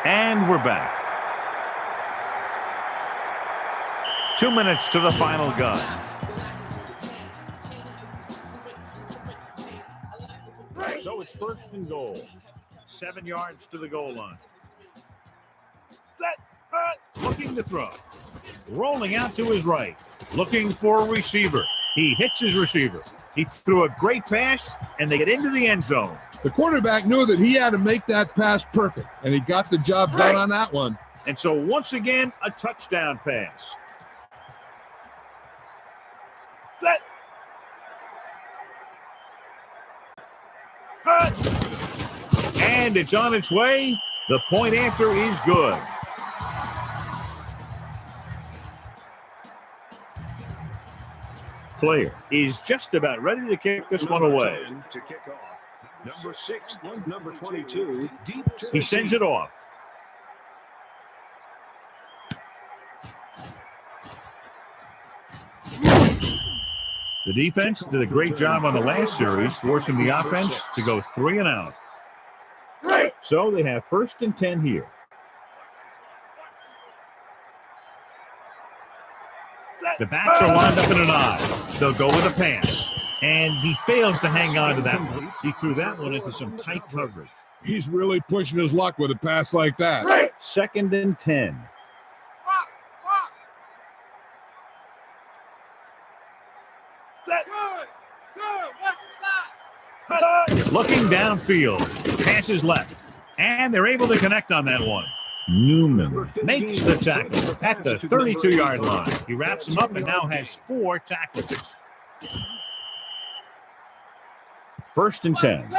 Speaker 3: And we're back. 2 minutes to the final gun. So it's first and goal. 7 yards to the goal line. Looking to throw. Rolling out to his right. Looking for a receiver. He hits his receiver. He threw a great pass, and they get into the end zone.
Speaker 4: The quarterback knew that he had to make that pass perfect, and he got the job done on that one.
Speaker 3: And so once again, a touchdown pass. Set. And it's on its way. The point after is good. Player is just about ready to kick this one away.
Speaker 6: To kick off. Number 6 and number 22. Deep to
Speaker 3: He sends it off. The defense did a great job on the last series, forcing the offense to go 3 and out. So they have first and 10 here. The backs are lined up in an eye. They'll go with a pass. And he fails to hang on to that one. He threw that one into some tight coverage.
Speaker 4: He's really pushing his luck with a pass like that.
Speaker 3: Second and 10. Looking downfield. Passes left. And they're able to connect on that one. Newman makes the tackle at the 32-yard line. He wraps him up and now has 4 tackles. First and 10.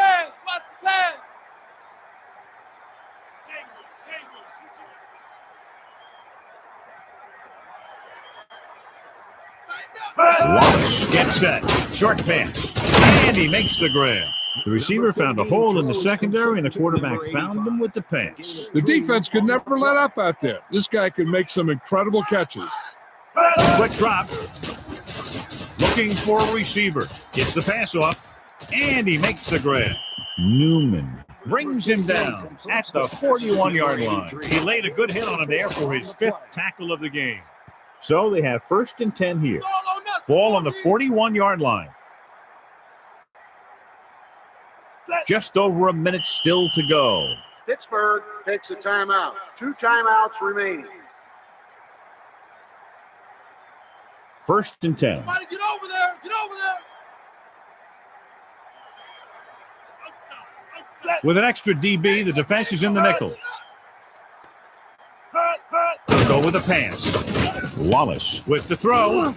Speaker 3: Wallace gets set. Short pass. And he makes the grab. The receiver found a hole in the secondary, and the quarterback found him with the pass.
Speaker 4: The defense could never let up out there. This guy could make some incredible catches.
Speaker 3: Quick drop. Looking for a receiver. Gets the pass off, and he makes the grab. Newman brings him down at the 41-yard line. He laid a good hit on him there for his 5th tackle of the game. So they have first and 10 here. Ball on the 41-yard line. Just over a minute still to go.
Speaker 5: Pittsburgh takes a timeout. 2 timeouts remaining.
Speaker 3: First and 10.
Speaker 2: Somebody get over there. Get over there.
Speaker 3: With an extra DB, the defense is in the nickel. They'll go with a pass. Wallace with the throw.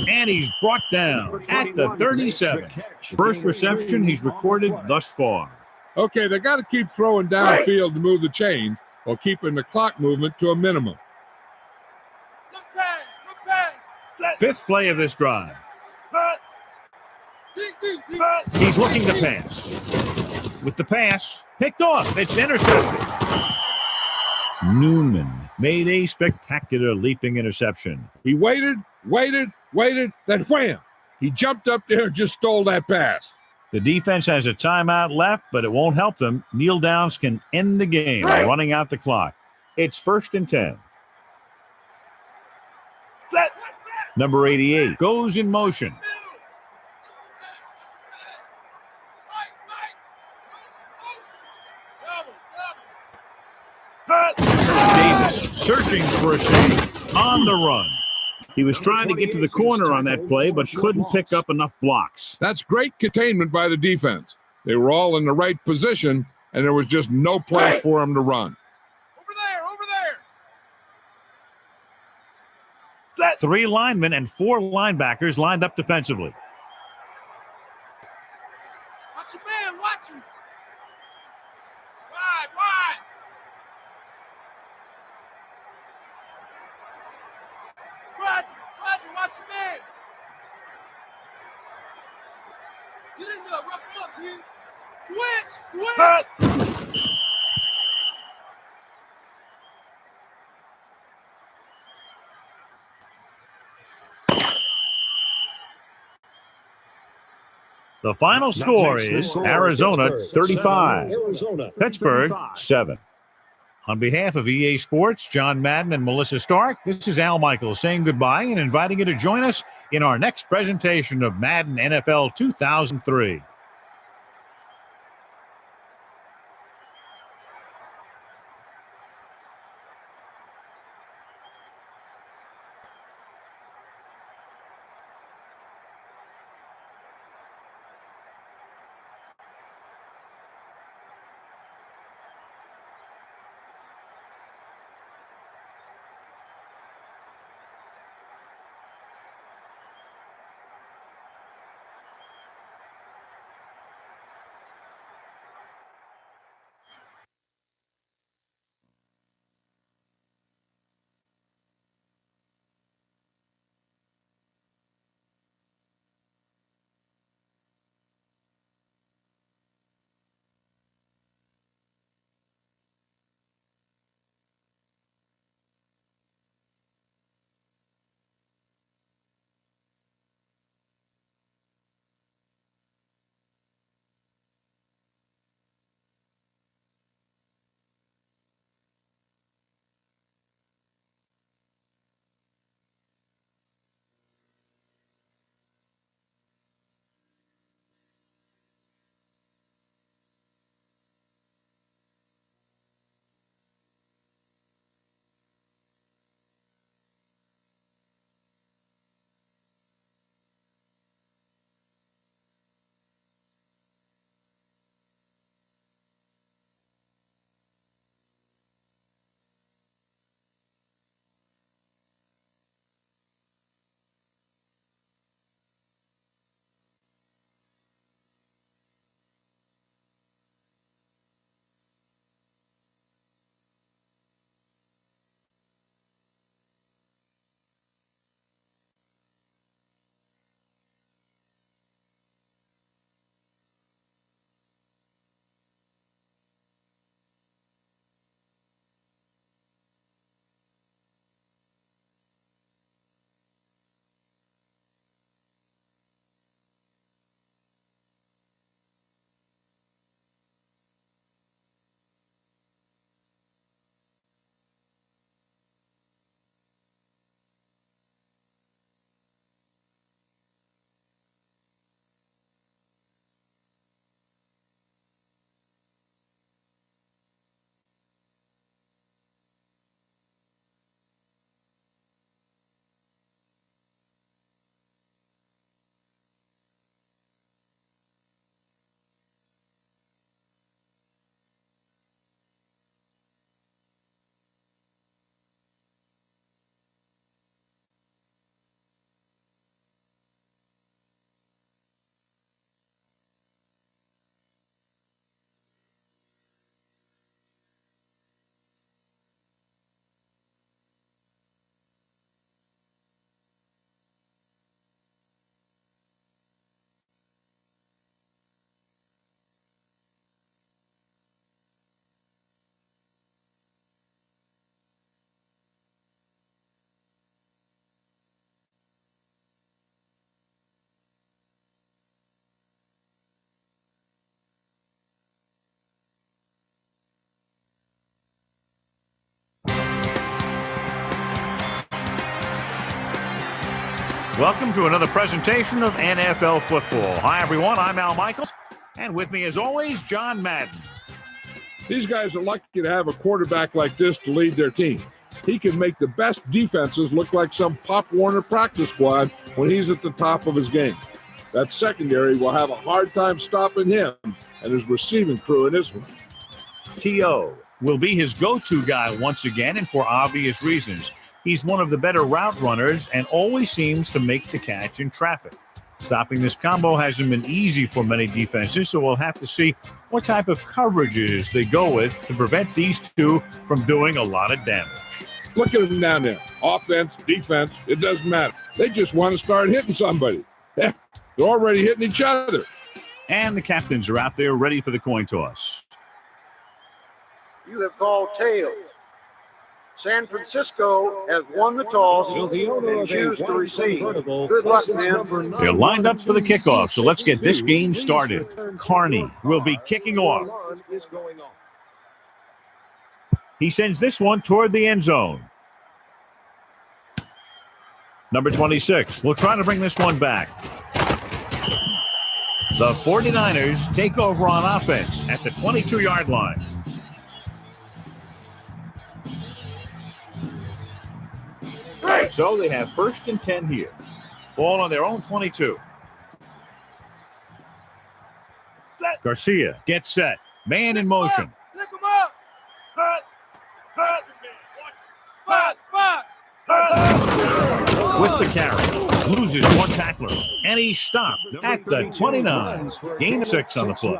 Speaker 3: And he's brought down at the 37. First reception he's recorded thus far.
Speaker 4: Okay, they got to keep throwing downfield to move the chain while keeping the clock movement to a minimum.
Speaker 2: Good pass.
Speaker 3: 5th play of this drive. He's looking to pass. With the pass, picked off. It's intercepted. Newman made a spectacular leaping interception.
Speaker 4: He waited, then wham! He jumped up there and just stole that pass.
Speaker 3: The defense has a timeout left, but it won't help them. Kneel downs can end the game by running out the clock. It's first and 10.
Speaker 2: Set.
Speaker 3: Number 88 goes in motion. Davis searching for a save on the run. He was trying to get to the corner on that play, but couldn't pick up enough blocks.
Speaker 4: That's great containment by the defense. They were all in the right position, and there was just no place for him to run.
Speaker 2: Over there. Set.
Speaker 3: 3 linemen and 4 linebackers lined up defensively.
Speaker 2: Watch your man. Watch him. Wide. Roger, watch your man. Get in there, rough him up, dude. Switch.
Speaker 3: The final score is Arizona 35, Pittsburgh 7. On behalf of EA Sports, John Madden and Melissa Stark, this is Al Michaels saying goodbye and inviting you to join us in our next presentation of Madden NFL 2003. Welcome to another presentation of NFL football. Hi, everyone. I'm Al Michaels, and with me, as always, John Madden.
Speaker 4: These guys are lucky to have a quarterback like this to lead their team. He can make the best defenses look like some Pop Warner practice squad when he's at the top of his game. That secondary will have a hard time stopping him and his receiving crew in this one.
Speaker 3: T.O. will be his go-to guy once again, and for obvious reasons. He's one of the better route runners and always seems to make the catch in traffic. Stopping this combo hasn't been easy for many defenses, so we'll have to see what type of coverages they go with to prevent these two from doing a lot of damage.
Speaker 4: Look at them down there. Offense, defense, it doesn't matter. They just want to start hitting somebody. They're already hitting each other.
Speaker 3: And the captains are out there ready for the coin toss.
Speaker 5: You have called tails. San Francisco has won the toss
Speaker 6: So the owner
Speaker 5: and
Speaker 6: of a
Speaker 5: choose to
Speaker 6: white
Speaker 5: receive.
Speaker 6: convertible,
Speaker 5: Good luck,
Speaker 6: license
Speaker 5: man.
Speaker 6: number
Speaker 3: They're lined up for the kickoff, so let's get this game started. Carney will be kicking off.
Speaker 6: Is going on.
Speaker 3: He sends this one toward the end zone. Number 26 will try to bring this one back. The 49ers take over on offense at the 22-yard line. So they have 1st and 10 here. Ball on their own 22. Garcia gets set. Man in motion.
Speaker 2: Pick him up.
Speaker 3: With the carry. Loses one tackler. And he's stopped at the 29. Gain of 6 on the play.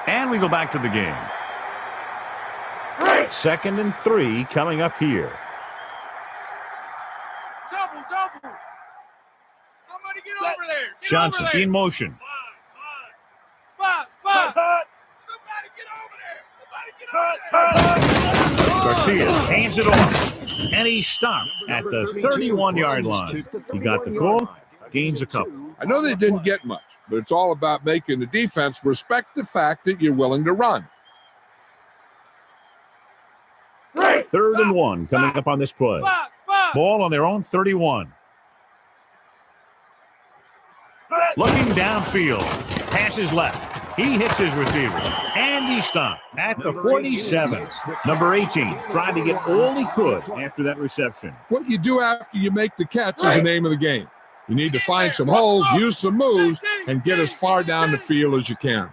Speaker 3: And we go back to the game. 2nd and 3 coming up here.
Speaker 2: Double. Somebody get over there. Get
Speaker 3: Johnson
Speaker 2: over there.
Speaker 3: in motion.
Speaker 2: Five. Somebody get over there.
Speaker 3: Garcia hands it off. And he's stopped at the 31-yard line. He got the call. Gains a couple.
Speaker 4: I know they didn't get much, but it's all about making the defense respect the fact that you're willing to run.
Speaker 3: 3rd and 1 coming up on this play. Ball on their own 31. Looking downfield. Passes left. He hits his receiver. And he stopped at the 47. Number 18 tried to get all he could after that reception.
Speaker 4: What you do after you make the catch is the name of the game. You need to find some holes, use some moves, and get as far down the field as you can.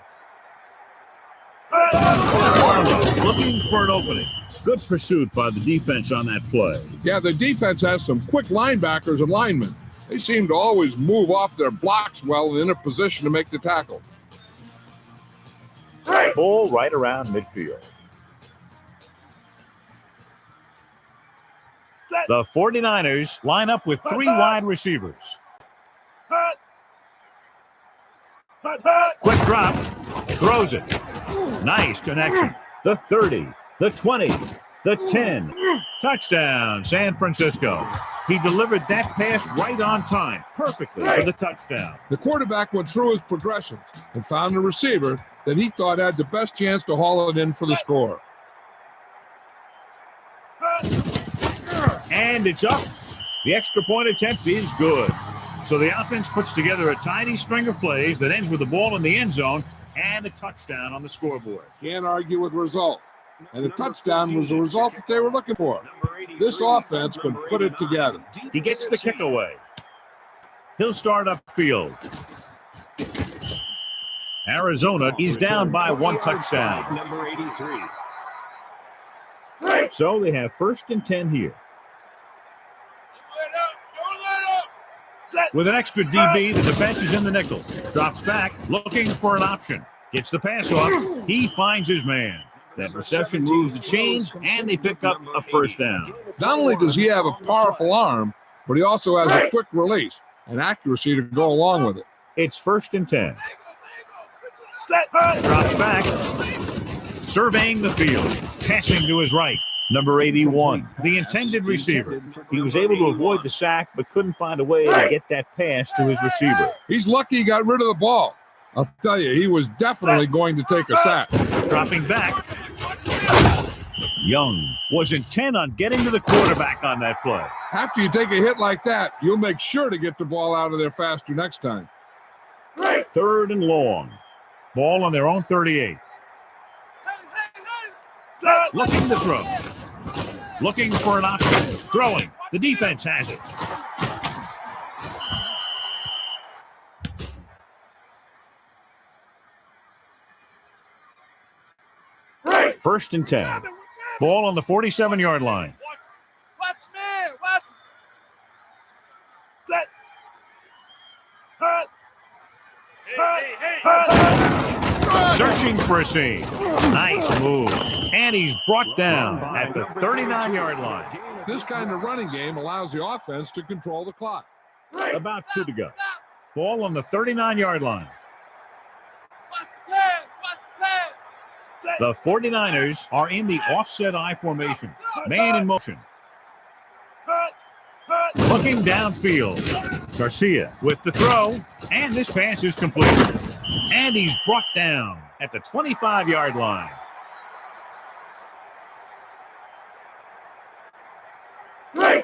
Speaker 3: Looking for an opening. Good pursuit by the defense on that play.
Speaker 4: Yeah, the defense has some quick linebackers and linemen. They seem to always move off their blocks well and in a position to make the tackle.
Speaker 3: Ball right around midfield. The 49ers line up with 3 wide receivers. Quick drop. Throws it. Nice connection. The 30, the 20, the 10. Touchdown, San Francisco. He delivered that pass right on time, perfectly for the touchdown.
Speaker 4: The quarterback went through his progressions and found a receiver that he thought had the best chance to haul it in for the score.
Speaker 3: And it's up. The extra point attempt is good. So the offense puts together a tidy string of plays that ends with the ball in the end zone and a touchdown on the scoreboard.
Speaker 4: Can't argue with the result. And the touchdown was the result that they were looking for. This offense could put it together.
Speaker 3: He gets the kick away. He'll start upfield. Arizona is down by 1 touchdown.
Speaker 6: Number 83.
Speaker 3: So they have 1st and 10 here.
Speaker 2: Don't let up.
Speaker 3: With an extra DB, the defense is in the nickel. Drops back, looking for an option. Gets the pass off. He finds his man. That reception moves the chains, and they pick up a 1st down.
Speaker 4: Not only does he have a powerful arm, but he also has a quick release and accuracy to go along with it.
Speaker 3: It's 1st and 10. Drops back. Surveying the field. Passing to his right. Number 81, the intended receiver. He was able to avoid the sack, but couldn't find a way to get that pass to his receiver.
Speaker 4: He's lucky he got rid of the ball. I'll tell you, he was definitely going to take a sack.
Speaker 3: Dropping back. Young was intent on getting to the quarterback on that play.
Speaker 4: After you take a hit like that, you'll make sure to get the ball out of there faster next time.
Speaker 3: 3rd and long. Ball on their own 38. Looking to throw. Looking for an option. Throwing. The defense has it. First and 10. Ball on the 47-yard line.
Speaker 2: Watch man. Watch. Set.
Speaker 3: Searching for a seam. Nice move. And he's brought down at the 39-yard line.
Speaker 4: This kind of running game allows the offense to control the clock.
Speaker 3: About 2 to go. Ball on the 39-yard line.
Speaker 2: Watch the pass. Watch the pass.
Speaker 3: The 49ers are in the offset I formation. Man in motion. Looking downfield. Garcia with the throw. And this pass is complete. And he's brought down at the 25-yard line.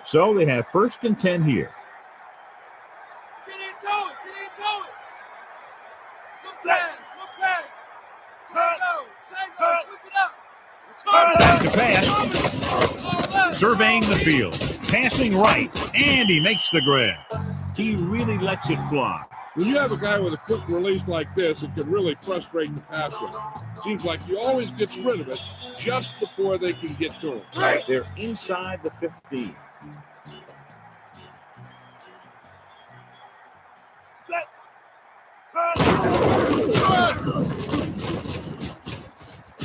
Speaker 3: So they have 1st and 10 here.
Speaker 2: Get into it. Get into it. Look pass. Look pass. Tango. Switch it up.
Speaker 3: To pass. Surveying the field. Passing right. And he makes the grab. He really lets it fly.
Speaker 4: When you have a guy with a quick release like this, it can really frustrate the pass rush. Seems like he always gets rid of it just before they can get to him.
Speaker 3: They're inside the 15.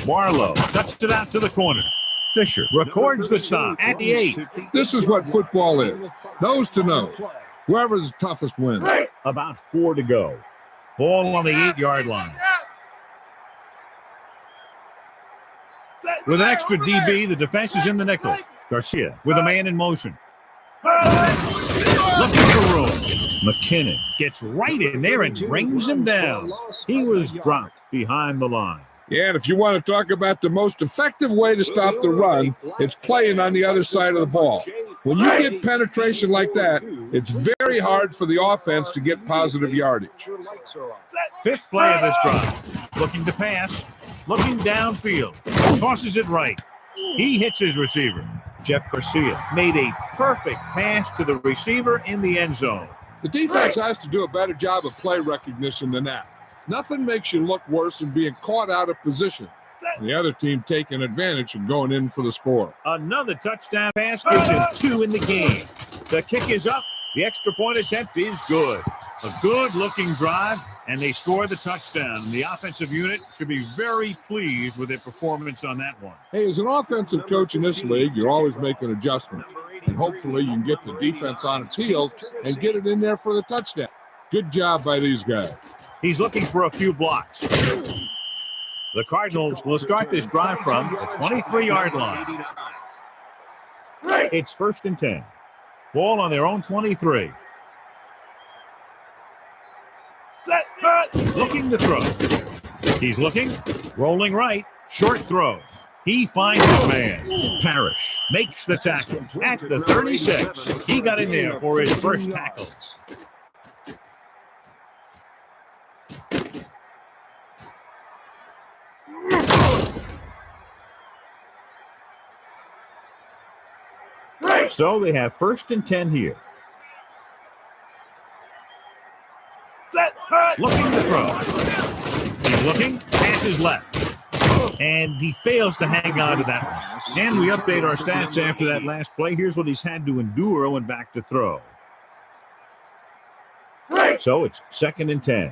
Speaker 3: Marlowe touched it out to the corner. Fisher records the stop at the 8.
Speaker 4: This is what football is. Nose to nose. Whoever's the toughest wins.
Speaker 3: About 4 to go. Ball on the 8-yard line. With an extra DB, the defense is in the nickel. Garcia with a man in motion. Looking for room. McKinnon gets right in there and brings him down. He was dropped behind the line.
Speaker 4: Yeah, and if you want to talk about the most effective way to stop the run, it's playing on the other side of the ball. When you get penetration like that, it's very hard for the offense to get positive yardage.
Speaker 3: 5th play of this drive. Looking to pass. Looking downfield. Tosses it right. He hits his receiver. Jeff Garcia made a perfect pass to the receiver in the end zone.
Speaker 4: The defense has to do a better job of play recognition than that. Nothing makes you look worse than being caught out of position. And the other team taking advantage and going in for the score.
Speaker 3: Another touchdown pass gives him 2 in the game. The kick is up. The extra point attempt is good. A good-looking drive, and they score the touchdown. And the offensive unit should be very pleased with their performance on that one.
Speaker 4: Hey, as an offensive coach in this league, you're always making adjustments. And hopefully you can get the defense on its heels and get it in there for the touchdown. Good job by these guys.
Speaker 3: He's looking for a few blocks. The Cardinals will start this drive from the 23-yard line. It's 1st and 10. Ball on their own 23. Looking to throw. He's looking, rolling right, short throw. He finds his man. Parrish makes the tackle at the 36. He got in there for his first tackle. So they have 1st and 10 here. Looking to throw. He's looking, passes left. And he fails to hang on to that one. And we update our stats after that last play. Here's what he's had to endure when back to throw. So it's 2nd and 10.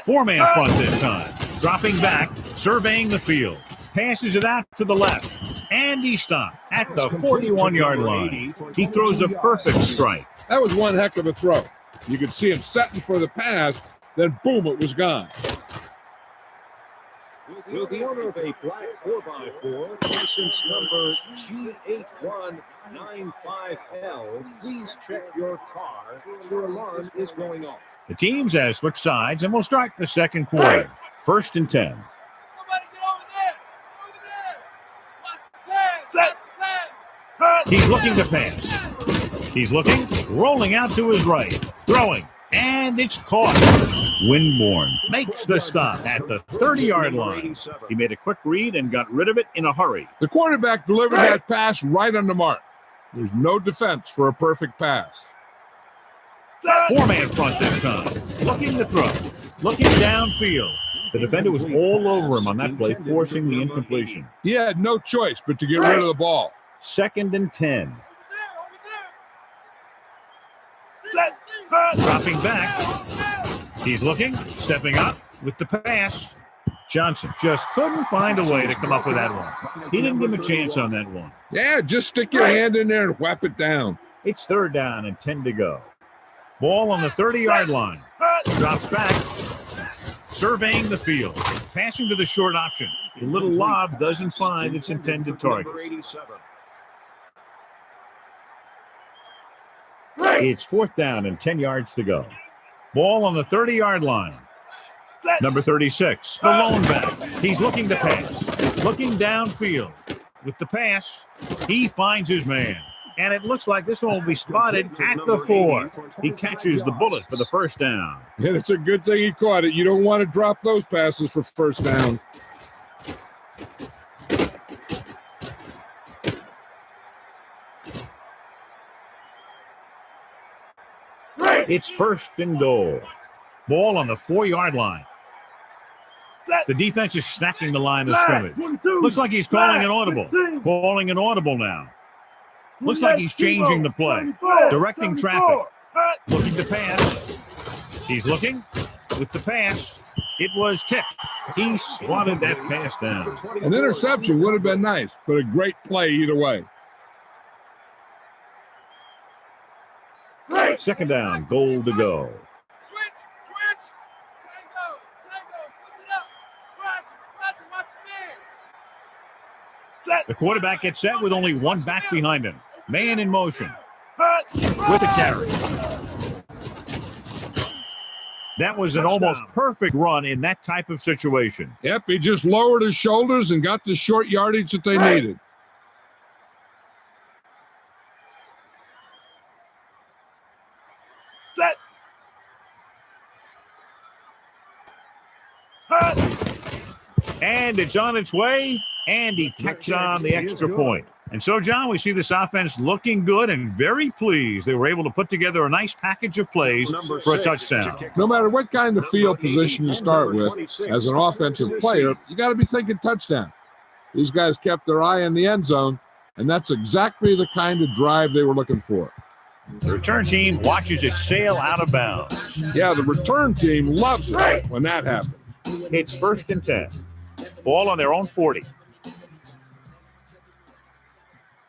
Speaker 3: 4-man front this time. Dropping back, surveying the field. Passes it out to the left. And he stopped at the 41-yard line. He throws a perfect strike.
Speaker 4: That was one heck of a throw. You could see him setting for the pass, then boom, it was gone.
Speaker 6: Will the owner of a black 4x4, license number G8195L, please check your car? Your alarm is going off.
Speaker 3: The teams have switched sides and will start the second quarter. 1st and 10.
Speaker 2: Somebody get over there. Over there. Watch the pass.
Speaker 3: He's looking to pass. He's looking, rolling out to his right, throwing, and it's caught. Winborn makes the stop at the 30-yard line. He made a quick read and got rid of it in a hurry.
Speaker 4: The quarterback delivered that pass right on the mark. There's no defense for a perfect pass.
Speaker 3: 4-man front this time. Looking to throw. Looking downfield. The defender was all over him on that play, forcing the incompletion.
Speaker 4: He had no choice but to get rid of the ball.
Speaker 3: 2nd and 10.
Speaker 2: Over there.
Speaker 3: Dropping back. He's looking, stepping up with the pass. Johnson just couldn't find a way to come up with that one. He didn't give him a chance on that one.
Speaker 4: Yeah, just stick your hand in there and whap it down.
Speaker 3: It's 3rd down and 10 to go. Ball on the 30-yard line. Drops back. Surveying the field. Passing to the short option. The little lob doesn't find its intended target. It's 4th down and 10 yards to go. Ball on the 30-yard line. Number 36, the lone back. He's looking to pass. Looking downfield. With the pass, he finds his man. And it looks like this one will be spotted at the 4. He catches the bullet for the 1st down.
Speaker 4: And it's a good thing he caught it. You don't want to drop those passes for 1st down.
Speaker 3: It's 1st and goal. Ball on the 4-yard line. The defense is stacking the line of scrimmage. Looks like he's calling an audible. Calling an audible now. Looks like he's changing the play. Directing traffic. Looking to pass. He's looking. With the pass, it was tipped. He swatted that pass down.
Speaker 4: An interception would have been nice, but a great play either way.
Speaker 3: 2nd down, goal to go.
Speaker 2: Switch. Tango. Switch it up. Roger, watch your man.
Speaker 3: The quarterback gets set with only one back behind him. Man in motion. With a carry. That was an almost perfect run in that type of situation.
Speaker 4: Yep, he just lowered his shoulders and got the short yardage that they needed.
Speaker 2: Set.
Speaker 3: And it's on its way, and he tacks on the extra point. And so, John, we see this offense looking good and very pleased. They were able to put together a nice package of plays for a touchdown.
Speaker 4: No matter what kind of field position you start with, as an offensive player, you got to be thinking touchdown. These guys kept their eye in the end zone, and that's exactly the kind of drive they were looking for.
Speaker 3: The return team watches it sail out of bounds.
Speaker 4: Yeah, the return team loves it when that happens.
Speaker 3: It's 1st and 10. Ball on their own 40.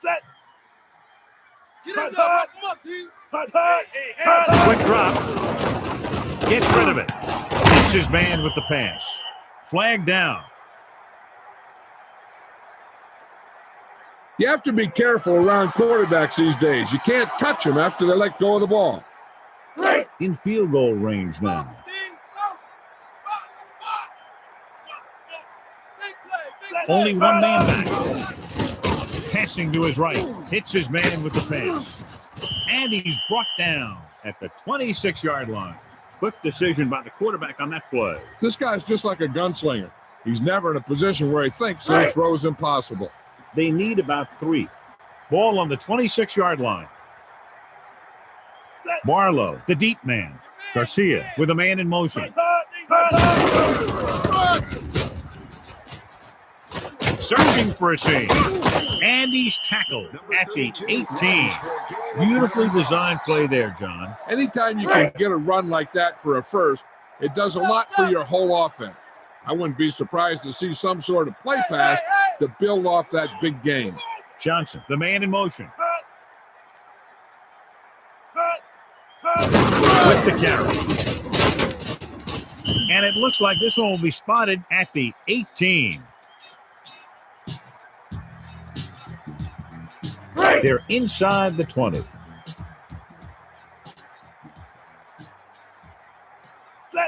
Speaker 2: Set. Get up, come up, team.
Speaker 3: Quick drop. Gets rid of it. Hits his man with the pass. Flag down.
Speaker 4: You have to be careful around quarterbacks these days. You can't touch them after they let go of the ball.
Speaker 3: In field goal range now. Only one man back. Passing to his right. Hits his man with the pass. And he's brought down at the 26-yard line. Quick decision by the quarterback on that play.
Speaker 4: This guy's just like a gunslinger. He's never in a position where he thinks his throw is impossible.
Speaker 3: They need about 3. Ball on the 26-yard line. Barlow, the deep man. Garcia with a man in motion. Searching for a seam. And he's tackled at the 18. Beautifully designed play there, John.
Speaker 4: Anytime you can get a run like that for a first, it does a lot for your whole offense. I wouldn't be surprised to see some sort of play pass to build off that big game.
Speaker 3: Johnson, the man in motion. With the carry. And it looks like this one will be spotted at the 18. They're inside the 20.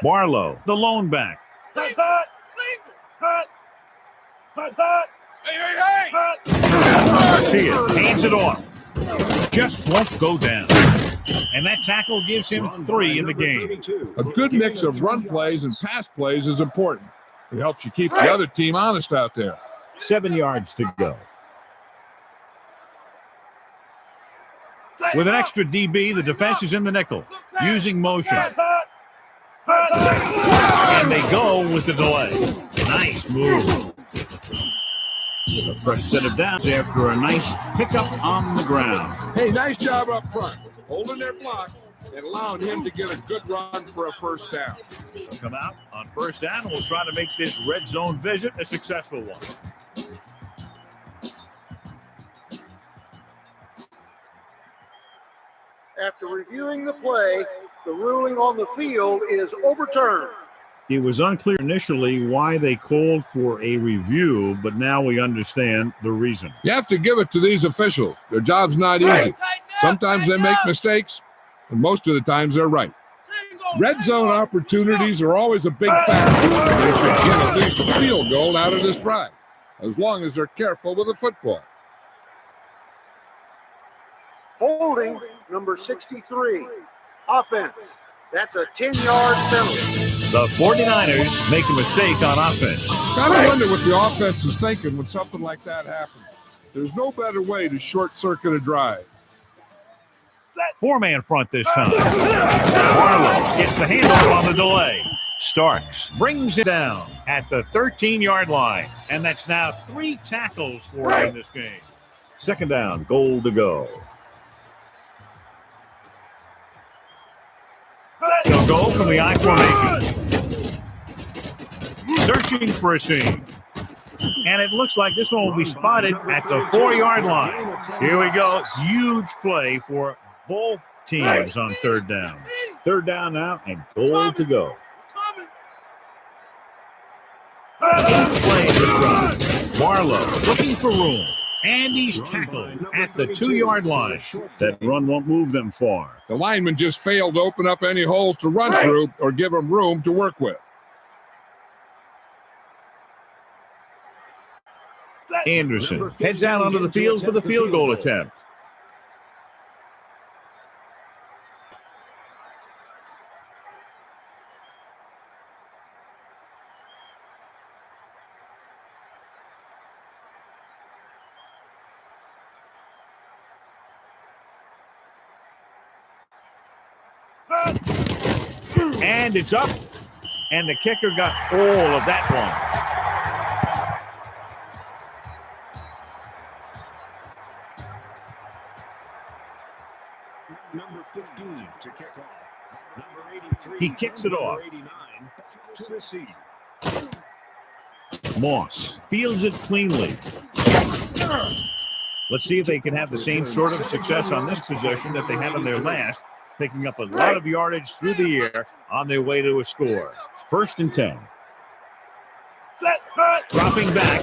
Speaker 3: Barlow, the lone back. Garcia hands it off. Just won't go down. And that tackle gives him 3 in the game.
Speaker 4: A good mix of run plays and pass plays is important. It helps you keep the other team honest out there.
Speaker 3: 7 yards to go. With an extra DB, the defense is in the nickel, using motion. And they go with the delay. Nice move. A fresh set of downs after a nice pickup on the ground.
Speaker 4: Hey, nice job up front. Holding their block and allowing him to get a good run for a first down.
Speaker 3: They'll come out on first down, and we'll try to make this red zone visit a successful one.
Speaker 5: After reviewing the play, the ruling on the field is overturned.
Speaker 3: It was unclear initially why they called for a review, but now we understand the reason.
Speaker 4: You have to give it to these officials. Their job's not easy. Sometimes they make mistakes, and most of the times they're right. Red zone opportunities are always a big factor. They should get at least a field goal out of this drive, as long as they're careful with the football.
Speaker 5: Holding number 63. Offense. That's a 10-yard penalty.
Speaker 3: The 49ers make a mistake on offense.
Speaker 4: Kind of wonder what the offense is thinking when something like that happens. There's no better way to short-circuit a drive.
Speaker 3: Four-man front this time. Barlow gets the handoff on the delay. Starks brings it down at the 13-yard line. And that's now 3 tackles for him in this game. Second down, goal to go. They'll go from the I formation. Searching for a seam. And it looks like this one will be spotted at the 4-yard line. Here we go. Huge play for both teams on third down. Third down now and goal to go. Play this run. Barlow looking for room. And he's tackled at the 2-yard line. That run won't move them far.
Speaker 4: The lineman just failed to open up any holes to run through or give him room to work with.
Speaker 3: Anderson heads out onto the field for the field goal attempt. And it's up, and the kicker got all of that one.
Speaker 6: Number 15 to kick off. Number 83.
Speaker 3: He kicks it off.
Speaker 6: 89 to receive.
Speaker 3: Moss fields it cleanly. Let's see if they can have the same sort of success on this possession that they had on their last, picking up a lot of yardage through the air on their way to a score. 1st and 10. Dropping back,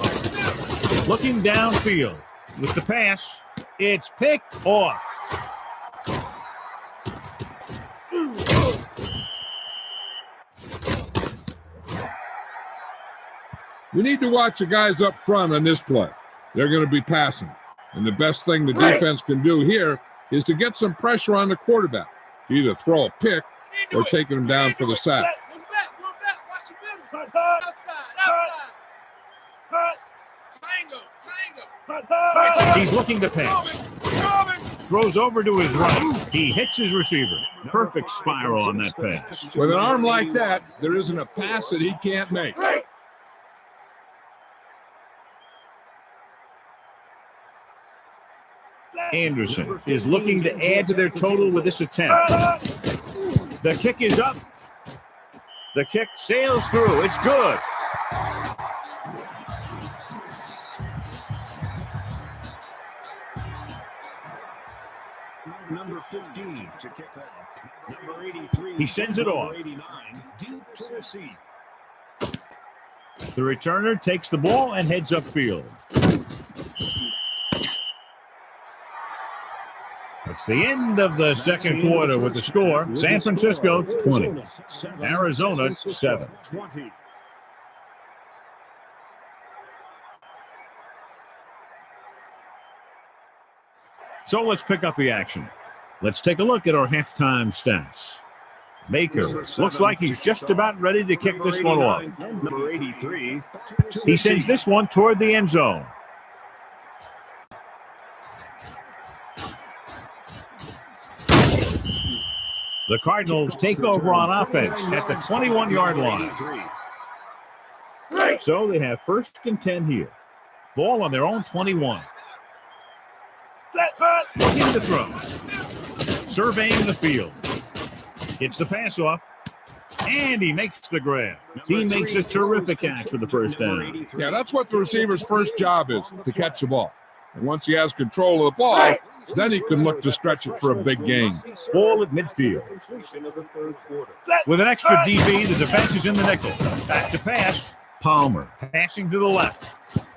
Speaker 3: looking downfield with the pass. It's picked off.
Speaker 4: We need to watch the guys up front on this play. They're going to be passing. And the best thing the defense can do here is to get some pressure on the quarterback. Either throw a pick or taking him down for the sack.
Speaker 2: One back, watch the middle. Outside. Tango.
Speaker 3: He's looking to pass. Throws over to his right. He hits his receiver. Perfect spiral on that pass.
Speaker 4: With an arm like that, there isn't a pass that he can't make.
Speaker 3: Anderson is looking to add to their total with this attempt. The kick is up. The kick sails through. It's good.
Speaker 6: Number 15 to kick off. Number 83.
Speaker 3: He sends it off.
Speaker 6: 89 deep to receive.
Speaker 3: The returner takes the ball and heads upfield. It's the end of the second quarter with the score. San Francisco 20, Arizona 7. So let's pick up the action. Let's take a look at our halftime stats. Baker looks like he's just about ready to kick this one off.
Speaker 6: Number 83.
Speaker 3: He sends this one toward the end zone. The Cardinals take over on offense at the 21-yard line. So they have 1st and 10 here. Ball on their own 21. Looking to throw. Surveying the field. Gets the pass off. And he makes the grab. He makes a terrific catch for the first down.
Speaker 4: Yeah, that's what the receiver's first job is, to catch the ball. And once he has control of the ball, then he can look to stretch it for a big gain.
Speaker 3: Ball at midfield. With an extra DB, the defense is in the nickel. Back to pass. Palmer passing to the left.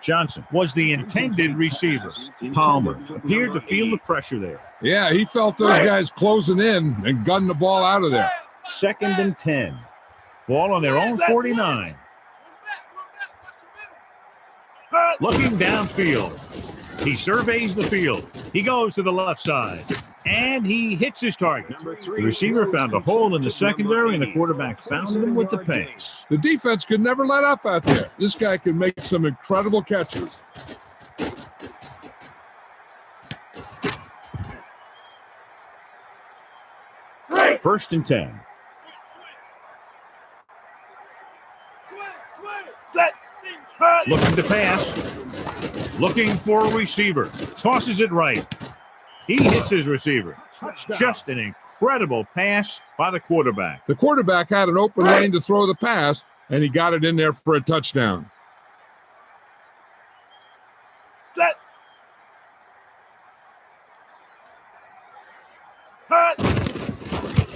Speaker 3: Johnson was the intended receiver. Palmer appeared to feel the pressure there.
Speaker 4: Yeah, he felt those guys closing in and gunned the ball out of there.
Speaker 3: 2nd and 10. Ball on their own 49. Looking downfield. He surveys the field. He goes to the left side. And he hits his target. The receiver found a hole in the secondary, and the quarterback found him with the pace.
Speaker 4: The defense could never let up out there. This guy can make some incredible catches.
Speaker 3: First and 10. Looking to pass. Looking for a receiver. Tosses it right. He hits his receiver. Just an incredible pass by the quarterback.
Speaker 4: The quarterback had an open lane to throw the pass, and he got it in there for a touchdown.
Speaker 2: Set.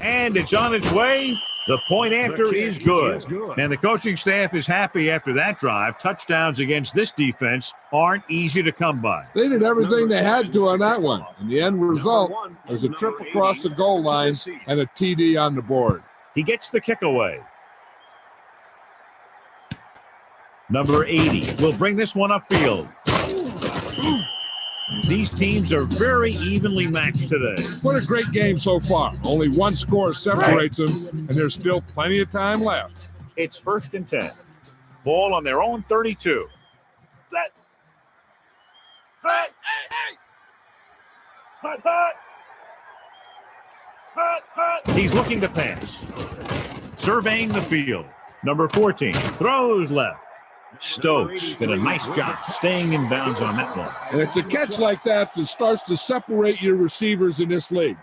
Speaker 3: And it's on its way. The point after is good. And the coaching staff is happy after that drive. Touchdowns against this defense aren't easy to come by.
Speaker 4: They did everything they had to on that one. And the end result was a trip across the goal line and a TD on the board.
Speaker 3: He gets the kick away. Number 80 will bring this one upfield. These teams are very evenly matched today.
Speaker 4: What a great game so far. Only one score separates them, and there's still plenty of time left.
Speaker 3: It's 1st and 10. Ball on their own 32.
Speaker 2: Set. Hey, hey, hey. Hut, hut. Hut, hut.
Speaker 3: He's looking to pass. Surveying the field. Number 14 throws left. Stokes did a nice job staying in bounds on that one.
Speaker 4: And it's a catch like that that starts to separate your receivers in this league.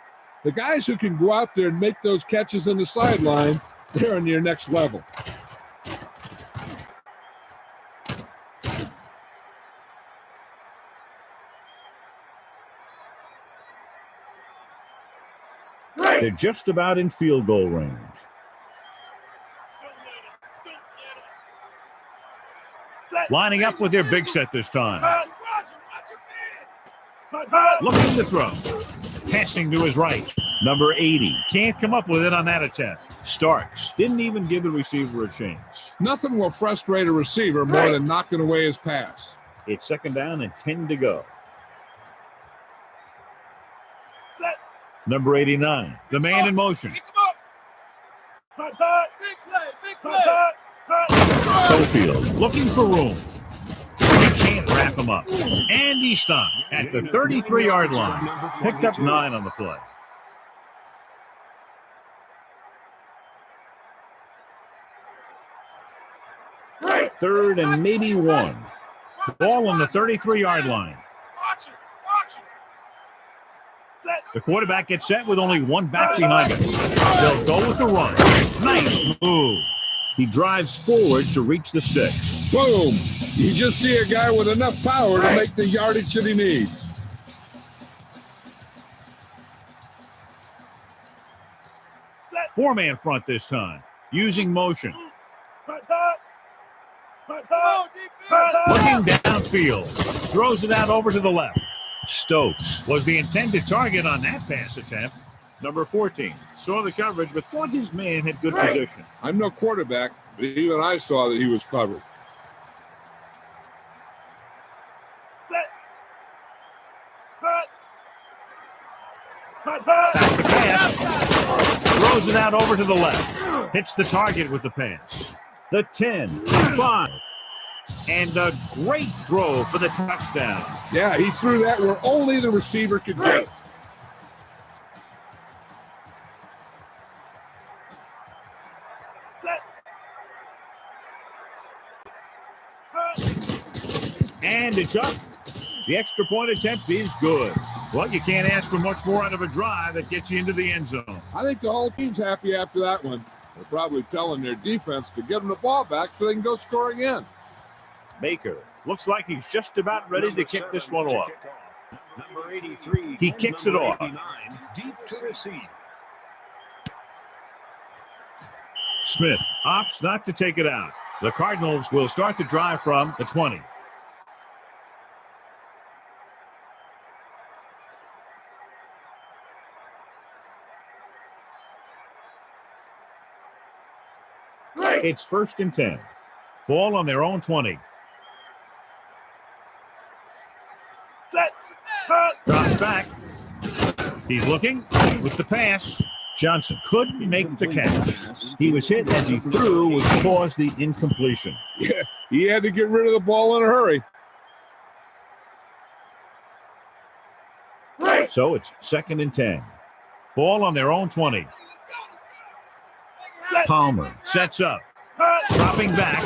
Speaker 4: The guys who can go out there and make those catches on the sideline, they're on your next level.
Speaker 3: They're just about in field goal range. Lining up with their big set this time. Looking to throw. Passing to his right. Number 80. Can't come up with it on that attempt. Starks. Didn't even give the receiver a chance.
Speaker 4: Nothing will frustrate a receiver more than knocking away his pass.
Speaker 3: It's 2nd down and 10 to go. Number 89. The man in motion.
Speaker 2: Big play, big play.
Speaker 3: Schofield looking for room. He can't wrap him up. And he stopped at the 33-yard line. Picked up 9 on the play. Third and maybe 1. Ball on the 33-yard line. The quarterback gets set with only one back behind him. They'll go with the run. Nice move. He drives forward to reach the sticks.
Speaker 4: Boom! You just see a guy with enough power to make the yardage that he needs.
Speaker 3: Four-man front this time, using motion. Looking downfield, throws it out over to the left. Stokes was the intended target on that pass attempt. Number 14 saw the coverage, but thought his man had good position.
Speaker 4: I'm no quarterback, but even I saw that he was covered.
Speaker 3: Back to pass. Throws it out over to the left. Hits the target with the pass. The 10, 5. And a great throw for the touchdown.
Speaker 4: Yeah, he threw that where only the receiver could get.
Speaker 3: And it's up. The extra point attempt is good. Well, you can't ask for much more out of a drive that gets you into the end zone.
Speaker 4: I think the whole team's happy after that one. They're probably telling their defense to give them the ball back so they can go score again.
Speaker 3: Baker looks like he's just about ready to kick this one off.
Speaker 6: Number 83.
Speaker 3: He kicks it off.
Speaker 6: 89, deep to receive.
Speaker 3: Smith opts not to take it out. The Cardinals will start the drive from the 20. It's 1st and 10. Ball on their own 20.
Speaker 2: Set.
Speaker 3: Drops back. He's looking with the pass. Johnson couldn't make the catch. He was hit as he threw, which caused the incompletion.
Speaker 4: Yeah, he had to get rid of the ball in a hurry.
Speaker 3: So it's 2nd and 10. Ball on their own 20. Palmer sets up. Dropping back.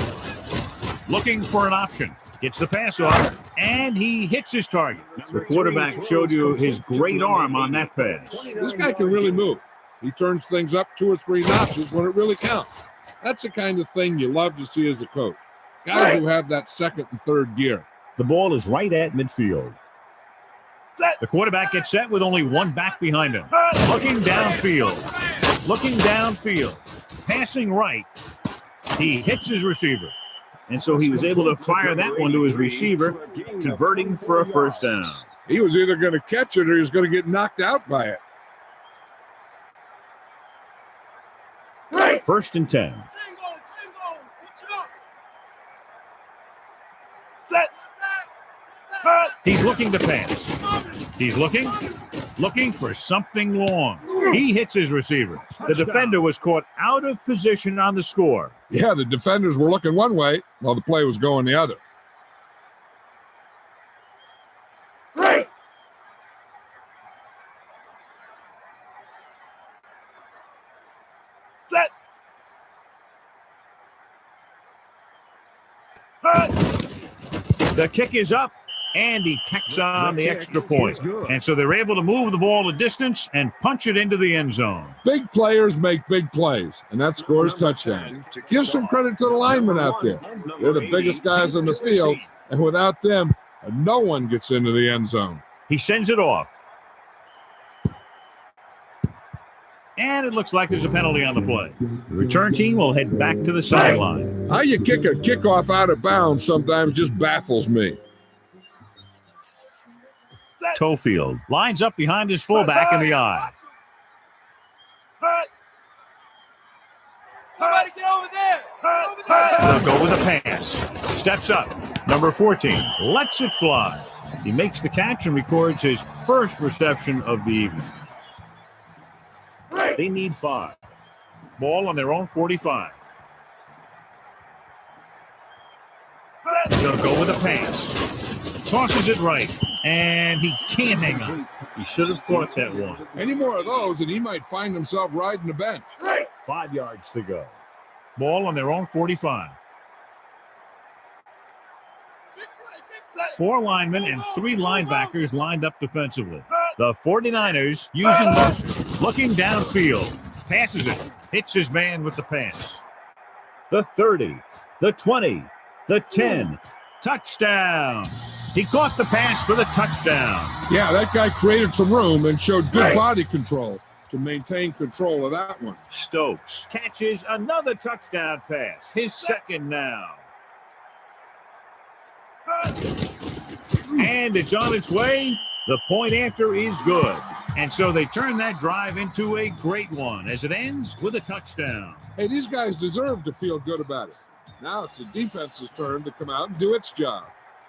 Speaker 3: Looking for an option. Gets the pass off, and he hits his target. The quarterback showed you his great arm on that pass.
Speaker 4: This guy can really move. He turns things up 2 or 3 notches when it really counts. That's the kind of thing you love to see as a coach. Guys who have that 2nd and 3rd gear.
Speaker 3: The ball is right at midfield. The quarterback gets set with only one back behind him. Looking downfield. Looking downfield. Passing right. He hits his receiver. And so he was able to fire that one to his receiver, converting for a 1st down.
Speaker 4: He was either going to catch it or he was going to get knocked out by it.
Speaker 3: 1st and 10.
Speaker 2: Set.
Speaker 3: He's looking to pass. He's looking for something long. He hits his receiver. The defender was caught out of position on the score.
Speaker 4: Yeah, the defenders were looking one way while the play was going the other.
Speaker 2: Set.
Speaker 3: The kick is up, and he tacks on the extra point. And so they're able to move the ball a distance and punch it into the end zone.
Speaker 4: Big players make big plays, and that scores touchdowns. Give some credit to the linemen out there. They're the biggest guys on the field, and without them, no one gets into the end zone.
Speaker 3: He sends it off. And it looks like there's a penalty on the play. The return team will head back to the sideline.
Speaker 4: How you kick a kickoff out of bounds sometimes just baffles me.
Speaker 3: Tofield lines up behind his fullback in the eye.
Speaker 2: Somebody get over there. Over there.
Speaker 3: They'll go with a pass. Steps up. Number 14 lets it fly. He makes the catch and records his first reception of the evening. They need 5. Ball on their own 45. They'll go with a pass. Tosses it right. And he can't hang on. He should have caught that one.
Speaker 4: Any more of those, and he might find himself riding the bench.
Speaker 3: 5 yards to go. Ball on their own 45. 4 linemen and 3 linebackers lined up defensively. The 49ers using motion. Looking downfield. Passes it. Hits his man with the pass. The 30. The 20. The 10. Touchdown. He caught the pass for the touchdown.
Speaker 4: Yeah, that guy created some room and showed good body control to maintain control of that one.
Speaker 3: Stokes catches another touchdown pass. His 2nd now. And it's on its way. The point after is good. And so they turn that drive into a great one as it ends with a touchdown.
Speaker 4: Hey, these guys deserve to feel good about it. Now it's the defense's turn to come out and do its job.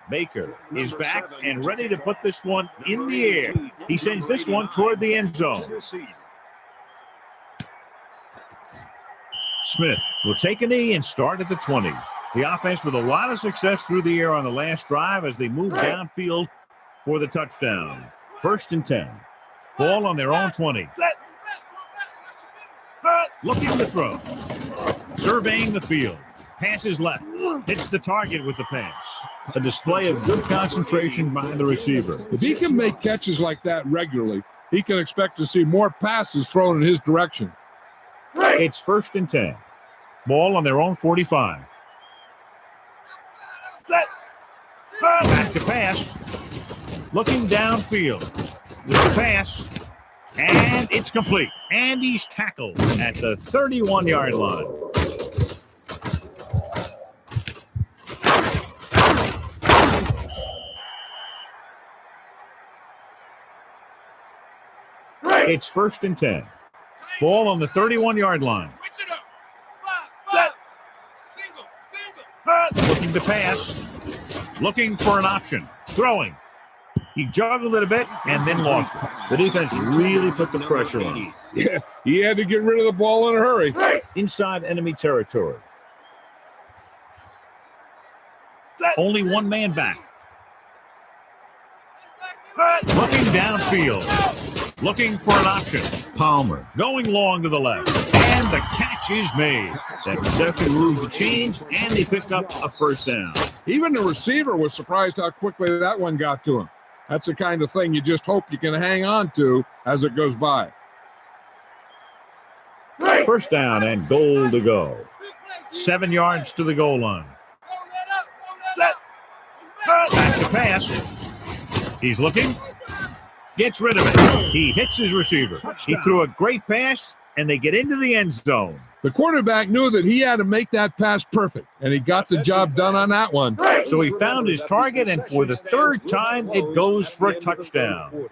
Speaker 3: Baker is back and ready to put this one in the air. He sends this one toward the end zone. Smith will take a knee and start at the 20. The offense with a lot of success through the air on the last drive as they move downfield for the touchdown. 1st and 10. Ball on their own 20. Looking to throw. Surveying the field. Passes left. Hits the target with the pass. A display of good concentration by the receiver.
Speaker 4: If he can make catches like that regularly, he can expect to see more passes thrown in his direction.
Speaker 3: It's 1st and 10. Ball on their own 45. Back to pass. Looking downfield. There's a pass. And it's complete. And he's tackled at the 31-yard line. It's 1st and 10. Ball on the 31-yard line.
Speaker 2: Switch it up. Five. Single.
Speaker 3: Looking to pass. Looking for an option. Throwing. He juggled it a bit and then lost it. The defense really put the pressure on him.
Speaker 4: Yeah, he had to get rid of the ball in a hurry.
Speaker 3: Inside enemy territory. Only one man back. Looking downfield. Looking for an option. Palmer going long to the left. And the catch is made. That reception moves the chains, and they picked up a 1st down.
Speaker 4: Even the receiver was surprised how quickly that one got to him. That's the kind of thing you just hope you can hang on to as it goes by.
Speaker 3: 1st down and goal to go. 7 yards to the goal line. Back to pass. He's looking. Gets rid of it. He hits his receiver. He threw a great pass, and they get into the end zone.
Speaker 4: The quarterback knew that he had to make that pass perfect, and he got the job done on that one.
Speaker 3: So he found his target, and for the 3rd time, it goes for a touchdown.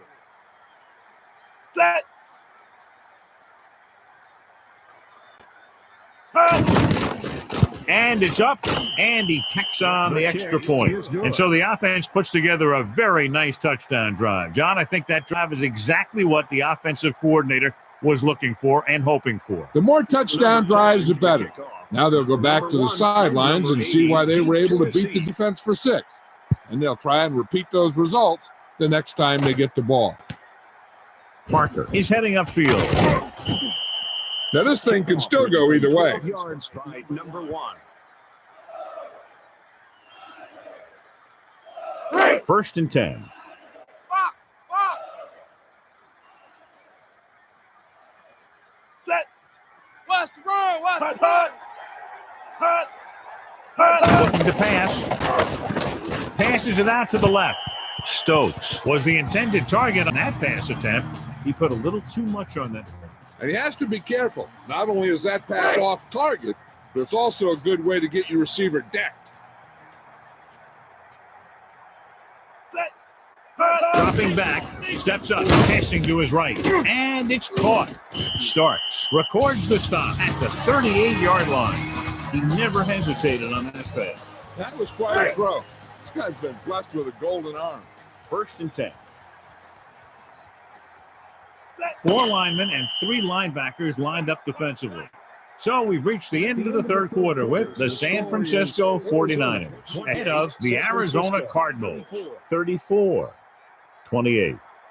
Speaker 3: And it's up, and he tacks on the extra point. And so the offense puts together a very nice touchdown drive. John, I think that drive is exactly what the offensive coordinator was looking for and hoping for.
Speaker 4: The more touchdown drives, the better. Now they'll go back to the sidelines and see why they were able to beat the defense for 6. And they'll try and repeat those results the next time they get the ball.
Speaker 3: Parker is heading upfield.
Speaker 4: Now this thing can still go either way.
Speaker 6: Yards by number 1.
Speaker 3: 1st and 10.
Speaker 2: Box. Set. Watch the run. Watch the run.
Speaker 3: Looking to pass. Passes it out to the left. Stokes was the intended target on that pass attempt. He put a little too much on that.
Speaker 4: And he has to be careful. Not only is that pass off target, but it's also a good way to get your receiver decked.
Speaker 3: Dropping back, steps up, passing to his right, and it's caught. Starks, records the stop at the 38-yard line. He never hesitated on that pass.
Speaker 4: That was quite a throw. This guy's been blessed with a golden arm.
Speaker 3: 1st and 10. 4 linemen and 3 linebackers lined up defensively. So we've reached the end of the 3rd quarter with the San Francisco 49ers ahead of the Arizona Cardinals, 34-28.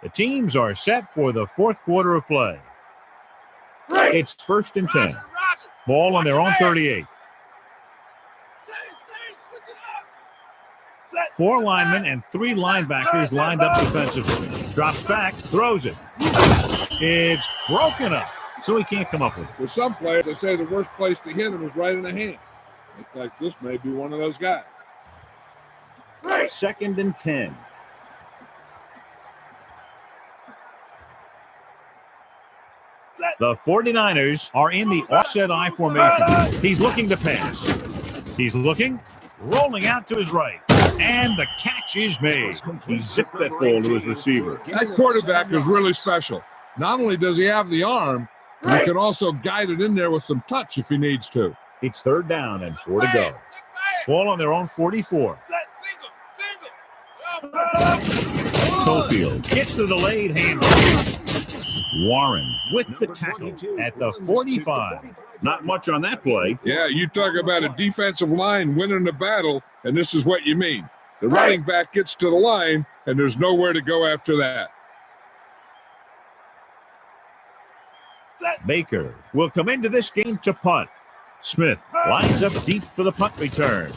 Speaker 3: The teams are set for the 4th quarter of play. It's 1st and 10. Ball on their own 38. 4 linemen and 3 linebackers lined up defensively. Drops back, throws it. It's broken up, so he can't come up with it.
Speaker 4: For some players, they say the worst place to hit him is right in the hand. Looks like this may be one of those guys.
Speaker 3: 2nd and 10. The 49ers are in the offset I formation. He's looking to pass. He's looking, rolling out to his right. And the catch is made. He zipped that ball to his receiver.
Speaker 4: That quarterback is really special. Not only does he have the arm, he can also guide it in there with some touch if he needs to.
Speaker 3: It's 3rd down and 4 to go. Ball on their own 44. Cofield gets the delayed handoff. Warren with the tackle at the 45. Not much on that play.
Speaker 4: Yeah, you talk about a defensive line winning the battle, and this is what you mean. The running back gets to the line, and there's nowhere to go after that.
Speaker 3: Baker will come into this game to punt. Smith lines up deep for the punt return.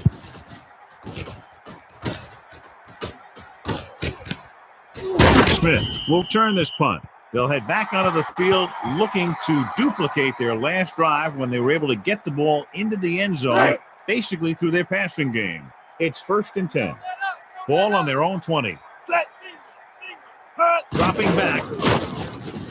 Speaker 3: Smith will turn this punt. They'll head back onto the field looking to duplicate their last drive when they were able to get the ball into the end zone, basically through their passing game. It's 1st and 10. Ball on their own 20. Dropping back.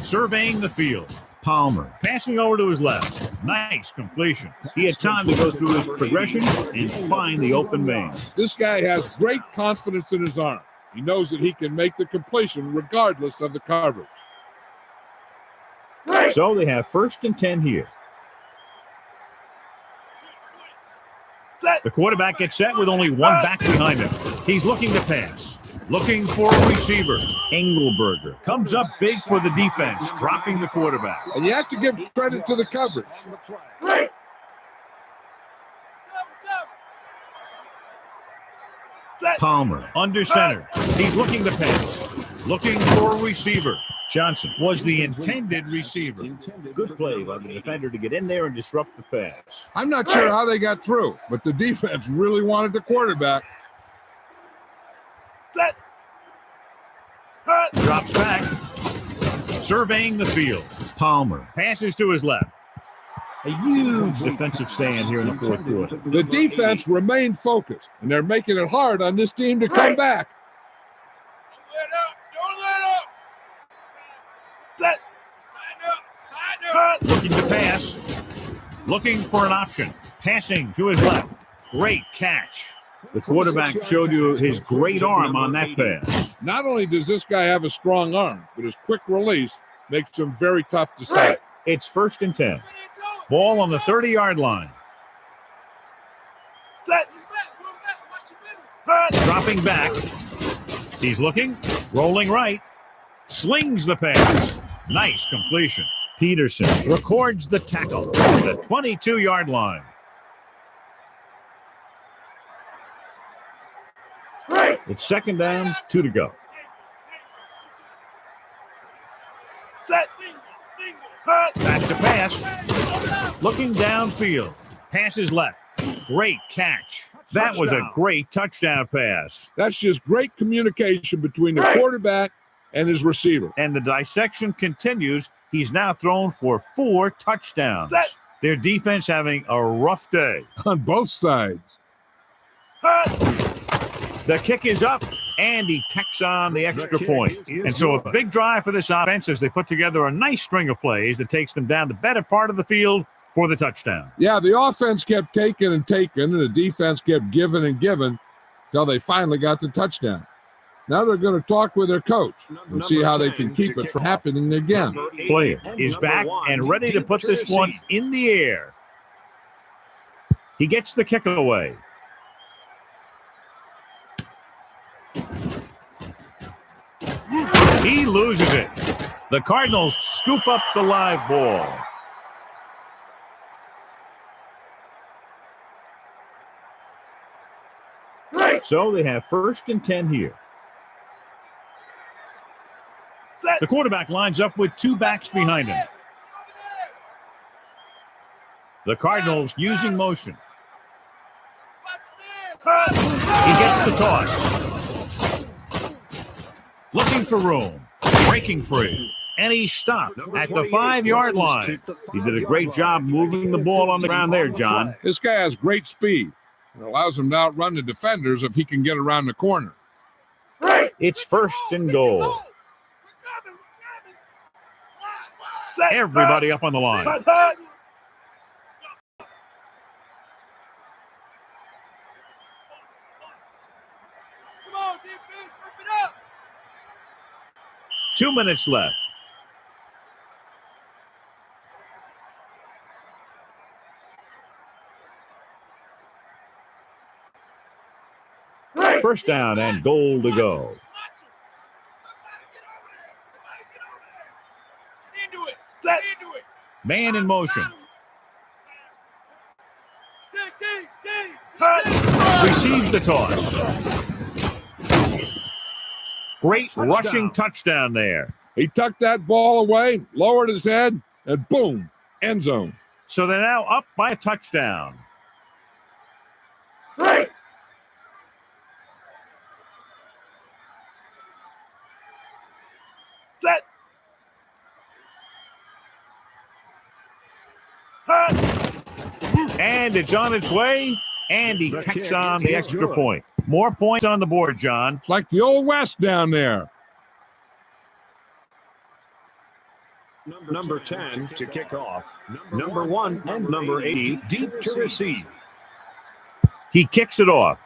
Speaker 3: Surveying the field. Palmer passing over to his left. Nice completion. He had time to go through his progressions and find the open man.
Speaker 4: This guy has great confidence in his arm. He knows that he can make the completion regardless of the coverage.
Speaker 3: So they have 1st and 10 here. The quarterback gets set with only one back behind him. He's looking to pass. Looking for a receiver. Engelberger comes up big for the defense, dropping the quarterback.
Speaker 4: And you have to give credit to the coverage.
Speaker 3: Palmer under center. He's looking to pass. Looking for a receiver. Johnson was the intended receiver. Good play by the defender to get in there and disrupt the pass.
Speaker 4: I'm not sure how they got through, but the defense really wanted the quarterback.
Speaker 3: Drops back. Surveying the field. Palmer passes to his left. A huge defensive stand here in the 4th quarter.
Speaker 4: The defense remained focused, and they're making it hard on this team to come back.
Speaker 2: Don't let up. Set. Tighten up.
Speaker 3: Looking to pass. Looking for an option. Passing to his left. Great catch. The quarterback showed you his great arm on that pass.
Speaker 4: Not only does this guy have a strong arm, but his quick release makes him very tough to stop.
Speaker 3: It's 1st and 10. Ball on the 30-yard line.
Speaker 2: Set.
Speaker 3: Dropping back. He's looking. Rolling right. Slings the pass. Nice completion. Peterson records the tackle at the 22-yard line. It's 2nd down, 2 to go.
Speaker 2: Set.
Speaker 3: Back to pass. Looking downfield. Passes left. Great catch. That was a great touchdown pass.
Speaker 4: That's just great communication between the quarterback and his receiver.
Speaker 3: And the dissection continues. He's now thrown for 4 touchdowns. Their defense having a rough day.
Speaker 4: On both sides.
Speaker 3: The kick is up, and he tacks on the extra point. And so a big drive for this offense as they put together a nice string of plays that takes them down the better part of the field for the touchdown.
Speaker 4: Yeah, the offense kept taking and taking, and the defense kept giving and giving until they finally got the touchdown. Now they're going to talk with their coach and see how they can keep it from happening again.
Speaker 3: Player is back and ready to put this one in the air. He gets the kick away. He loses it. The Cardinals scoop up the live ball. So they have 1st and 10 here. The quarterback lines up with 2 backs behind him. The Cardinals using motion. He gets the toss. Looking for room. Breaking free. And he stopped at the 5-yard line. He did a great job moving the ball on the ground there, John.
Speaker 4: This guy has great speed. It allows him to outrun the defenders if he can get around the corner.
Speaker 3: It's 1st and goal. Everybody up on the line.
Speaker 2: Come on, defense, rip it up.
Speaker 3: 2 minutes left. First down and goal to go. Man in motion. Receives the toss. Great rushing touchdown there.
Speaker 4: He tucked that ball away, lowered his head, and boom, end zone.
Speaker 3: So they're now up by a touchdown.
Speaker 2: Set.
Speaker 3: And it's on its way, and he tacks on the extra point. More points on the board, John.
Speaker 4: It's like the Old West down there.
Speaker 6: Number 10 to kick off. Number 1 and number 80 deep to receive.
Speaker 3: He kicks it off.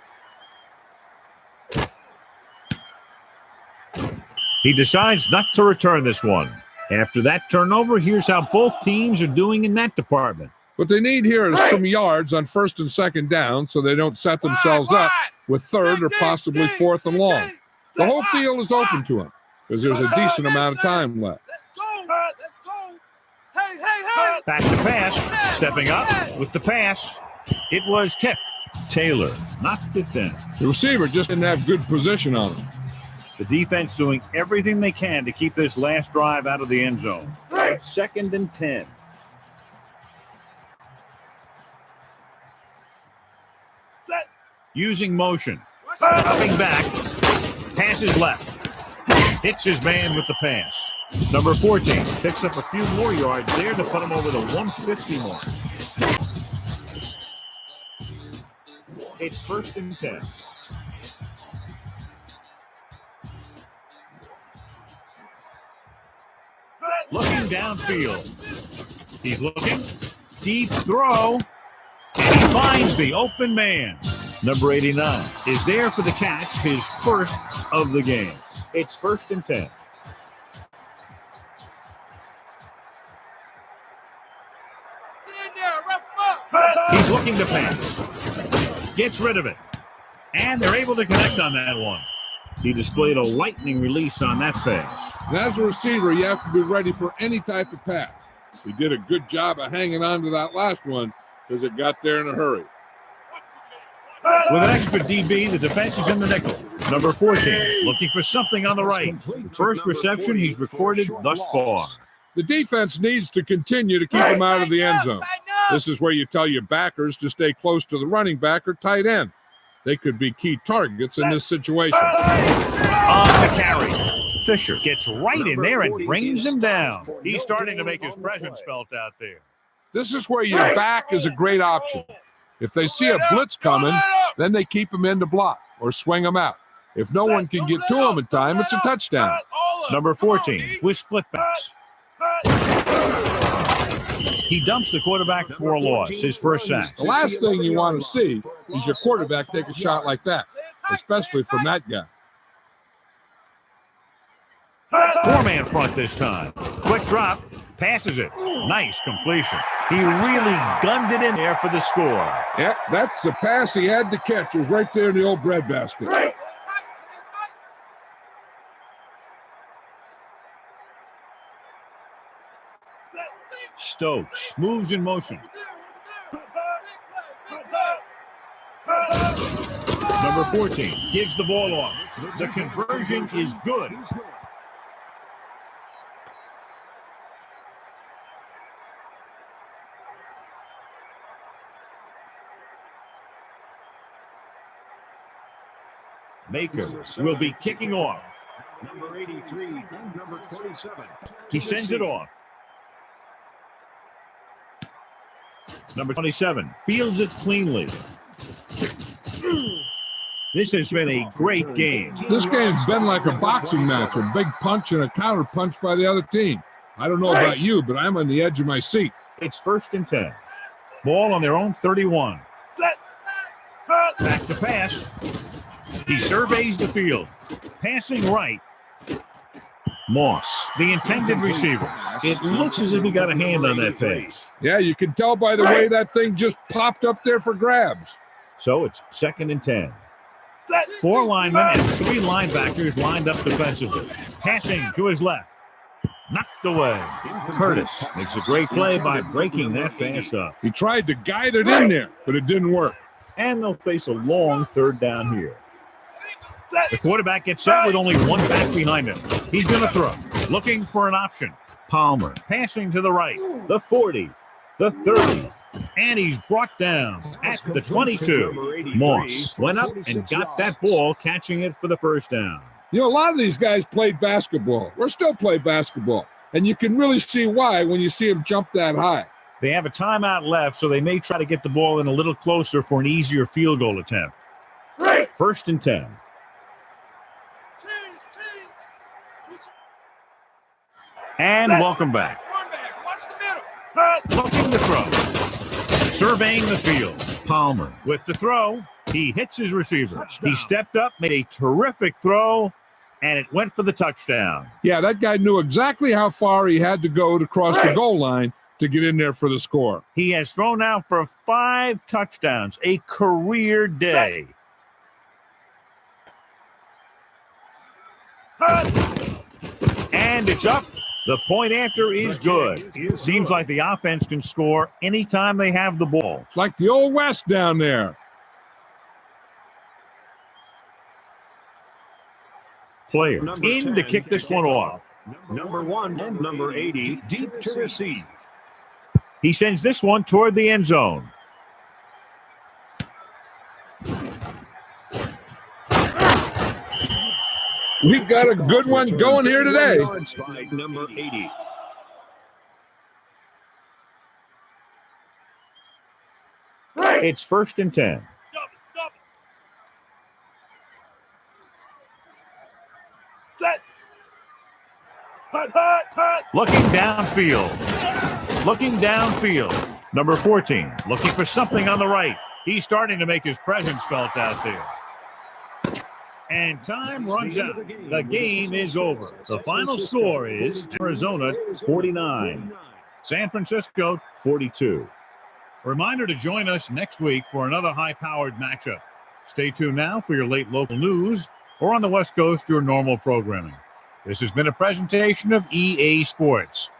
Speaker 3: He decides not to return this one. After that turnover, here's how both teams are doing in that department.
Speaker 4: What they need here is some yards on first and second down so they don't set themselves up with third or possibly fourth and long. The whole field is open to them because there's a decent amount of time left.
Speaker 2: Let's go. Let's go. Hey.
Speaker 3: Back to pass. Stepping up with the pass. It was tipped. Taylor knocked it down.
Speaker 4: The receiver just didn't have good position on him.
Speaker 3: The defense doing everything they can to keep this last drive out of the end zone. 2nd and 10. Using motion. Dropping back. Passes left. Hits his man with the pass. Number 14 picks up a few more yards there to put him over the 150 mark. It's 1st and 10. Looking downfield. He's looking. Deep throw. And he finds the open man. Number 89 is there for the catch, his first of the game. It's 1st and 10. He's looking to pass. Gets rid of it. And they're able to connect on that one. He displayed a lightning release on that pass.
Speaker 4: And as a receiver, you have to be ready for any type of pass. He did a good job of hanging on to that last one because it got there in a hurry.
Speaker 3: With an extra DB, the defense is in the nickel. Number 14, looking for something on the right. First reception he's recorded thus far.
Speaker 4: The defense needs to continue to keep him out of the end zone. This is where you tell your backers to stay close to the running back or tight end. They could be key targets in this situation.
Speaker 3: On the carry, Fisher gets right in there and brings him down. He's starting to make his presence felt out there.
Speaker 4: This is where your back is a great option. If they see a blitz coming, then they keep him in to block or swing him out. If no one can get to him in time, it's a touchdown.
Speaker 3: Number 14 with split backs. He dumps the quarterback for a loss, his first sack.
Speaker 4: The last thing you want to see is your quarterback take a shot like that, especially from that guy.
Speaker 3: 4-man front this time. Quick drop, passes it. Nice completion. He really gunned it in there for the score.
Speaker 4: Yeah, that's the pass he had to catch. It was right there in the old breadbasket.
Speaker 3: Stokes moves in motion. Number 14 gives the ball off. The conversion is good. Maker will be kicking off.
Speaker 6: Number 83 and number 27.
Speaker 3: He sends it off. Number 27 fields it cleanly. This has been a great game.
Speaker 4: This game's been like a boxing match, a big punch and a counter punch by the other team. I don't know about you, but I'm on the edge of my seat.
Speaker 3: It's 1st and 10. Ball on their own 31. Back to pass. He surveys the field. Passing right. Moss, the intended receiver. It looks as if he got a hand on that pass.
Speaker 4: Yeah, you can tell by the way that thing just popped up there for grabs.
Speaker 3: So it's 2nd and 10. 4 linemen and 3 linebackers lined up defensively. Passing to his left. Knocked away. Curtis makes a great play by breaking that pass up.
Speaker 4: He tried to guide it in there, but it didn't work.
Speaker 3: And they'll face a long 3rd down here. The quarterback gets set with only one back behind him. He's going to throw. Looking for an option. Palmer passing to the right. The 40. The 30. And he's brought down at the 22. Moss went up and got that ball, catching it for the first down.
Speaker 4: You know, a lot of these guys played basketball or still play basketball. And you can really see why when you see them jump that high.
Speaker 3: They have a timeout left, so they may try to get the ball in a little closer for an easier field goal attempt. First and 10. And welcome back.
Speaker 2: Run back. Watch the middle.
Speaker 3: Looking to throw. Surveying the field. Palmer with the throw. He hits his receiver. He stepped up, made a terrific throw, and it went for the touchdown.
Speaker 4: Yeah, that guy knew exactly how far he had to go to cross the goal line to get in there for the score.
Speaker 3: He has thrown now for 5 touchdowns, a career day. And it's up. The point after is good. Seems like the offense can score anytime they have the ball.
Speaker 4: It's like the old West down there.
Speaker 3: Player
Speaker 6: Number
Speaker 3: in
Speaker 6: 10
Speaker 3: to kick this one off.
Speaker 6: Number 1 and number 80, deep to receive.
Speaker 3: He sends this one toward the end zone.
Speaker 4: We've got a good one going here today.
Speaker 6: By number 80.
Speaker 3: It's first and 10.
Speaker 2: Double. Set. Hut.
Speaker 3: Looking downfield. Number 14, looking for something on the right. He's starting to make his presence felt out there. And time runs out. The game is over. The final score is Arizona 49, San Francisco 42. Reminder to join us next week for another high-powered matchup. Stay tuned now for your late local news, or on the West Coast, your normal programming. This has been a presentation of EA Sports.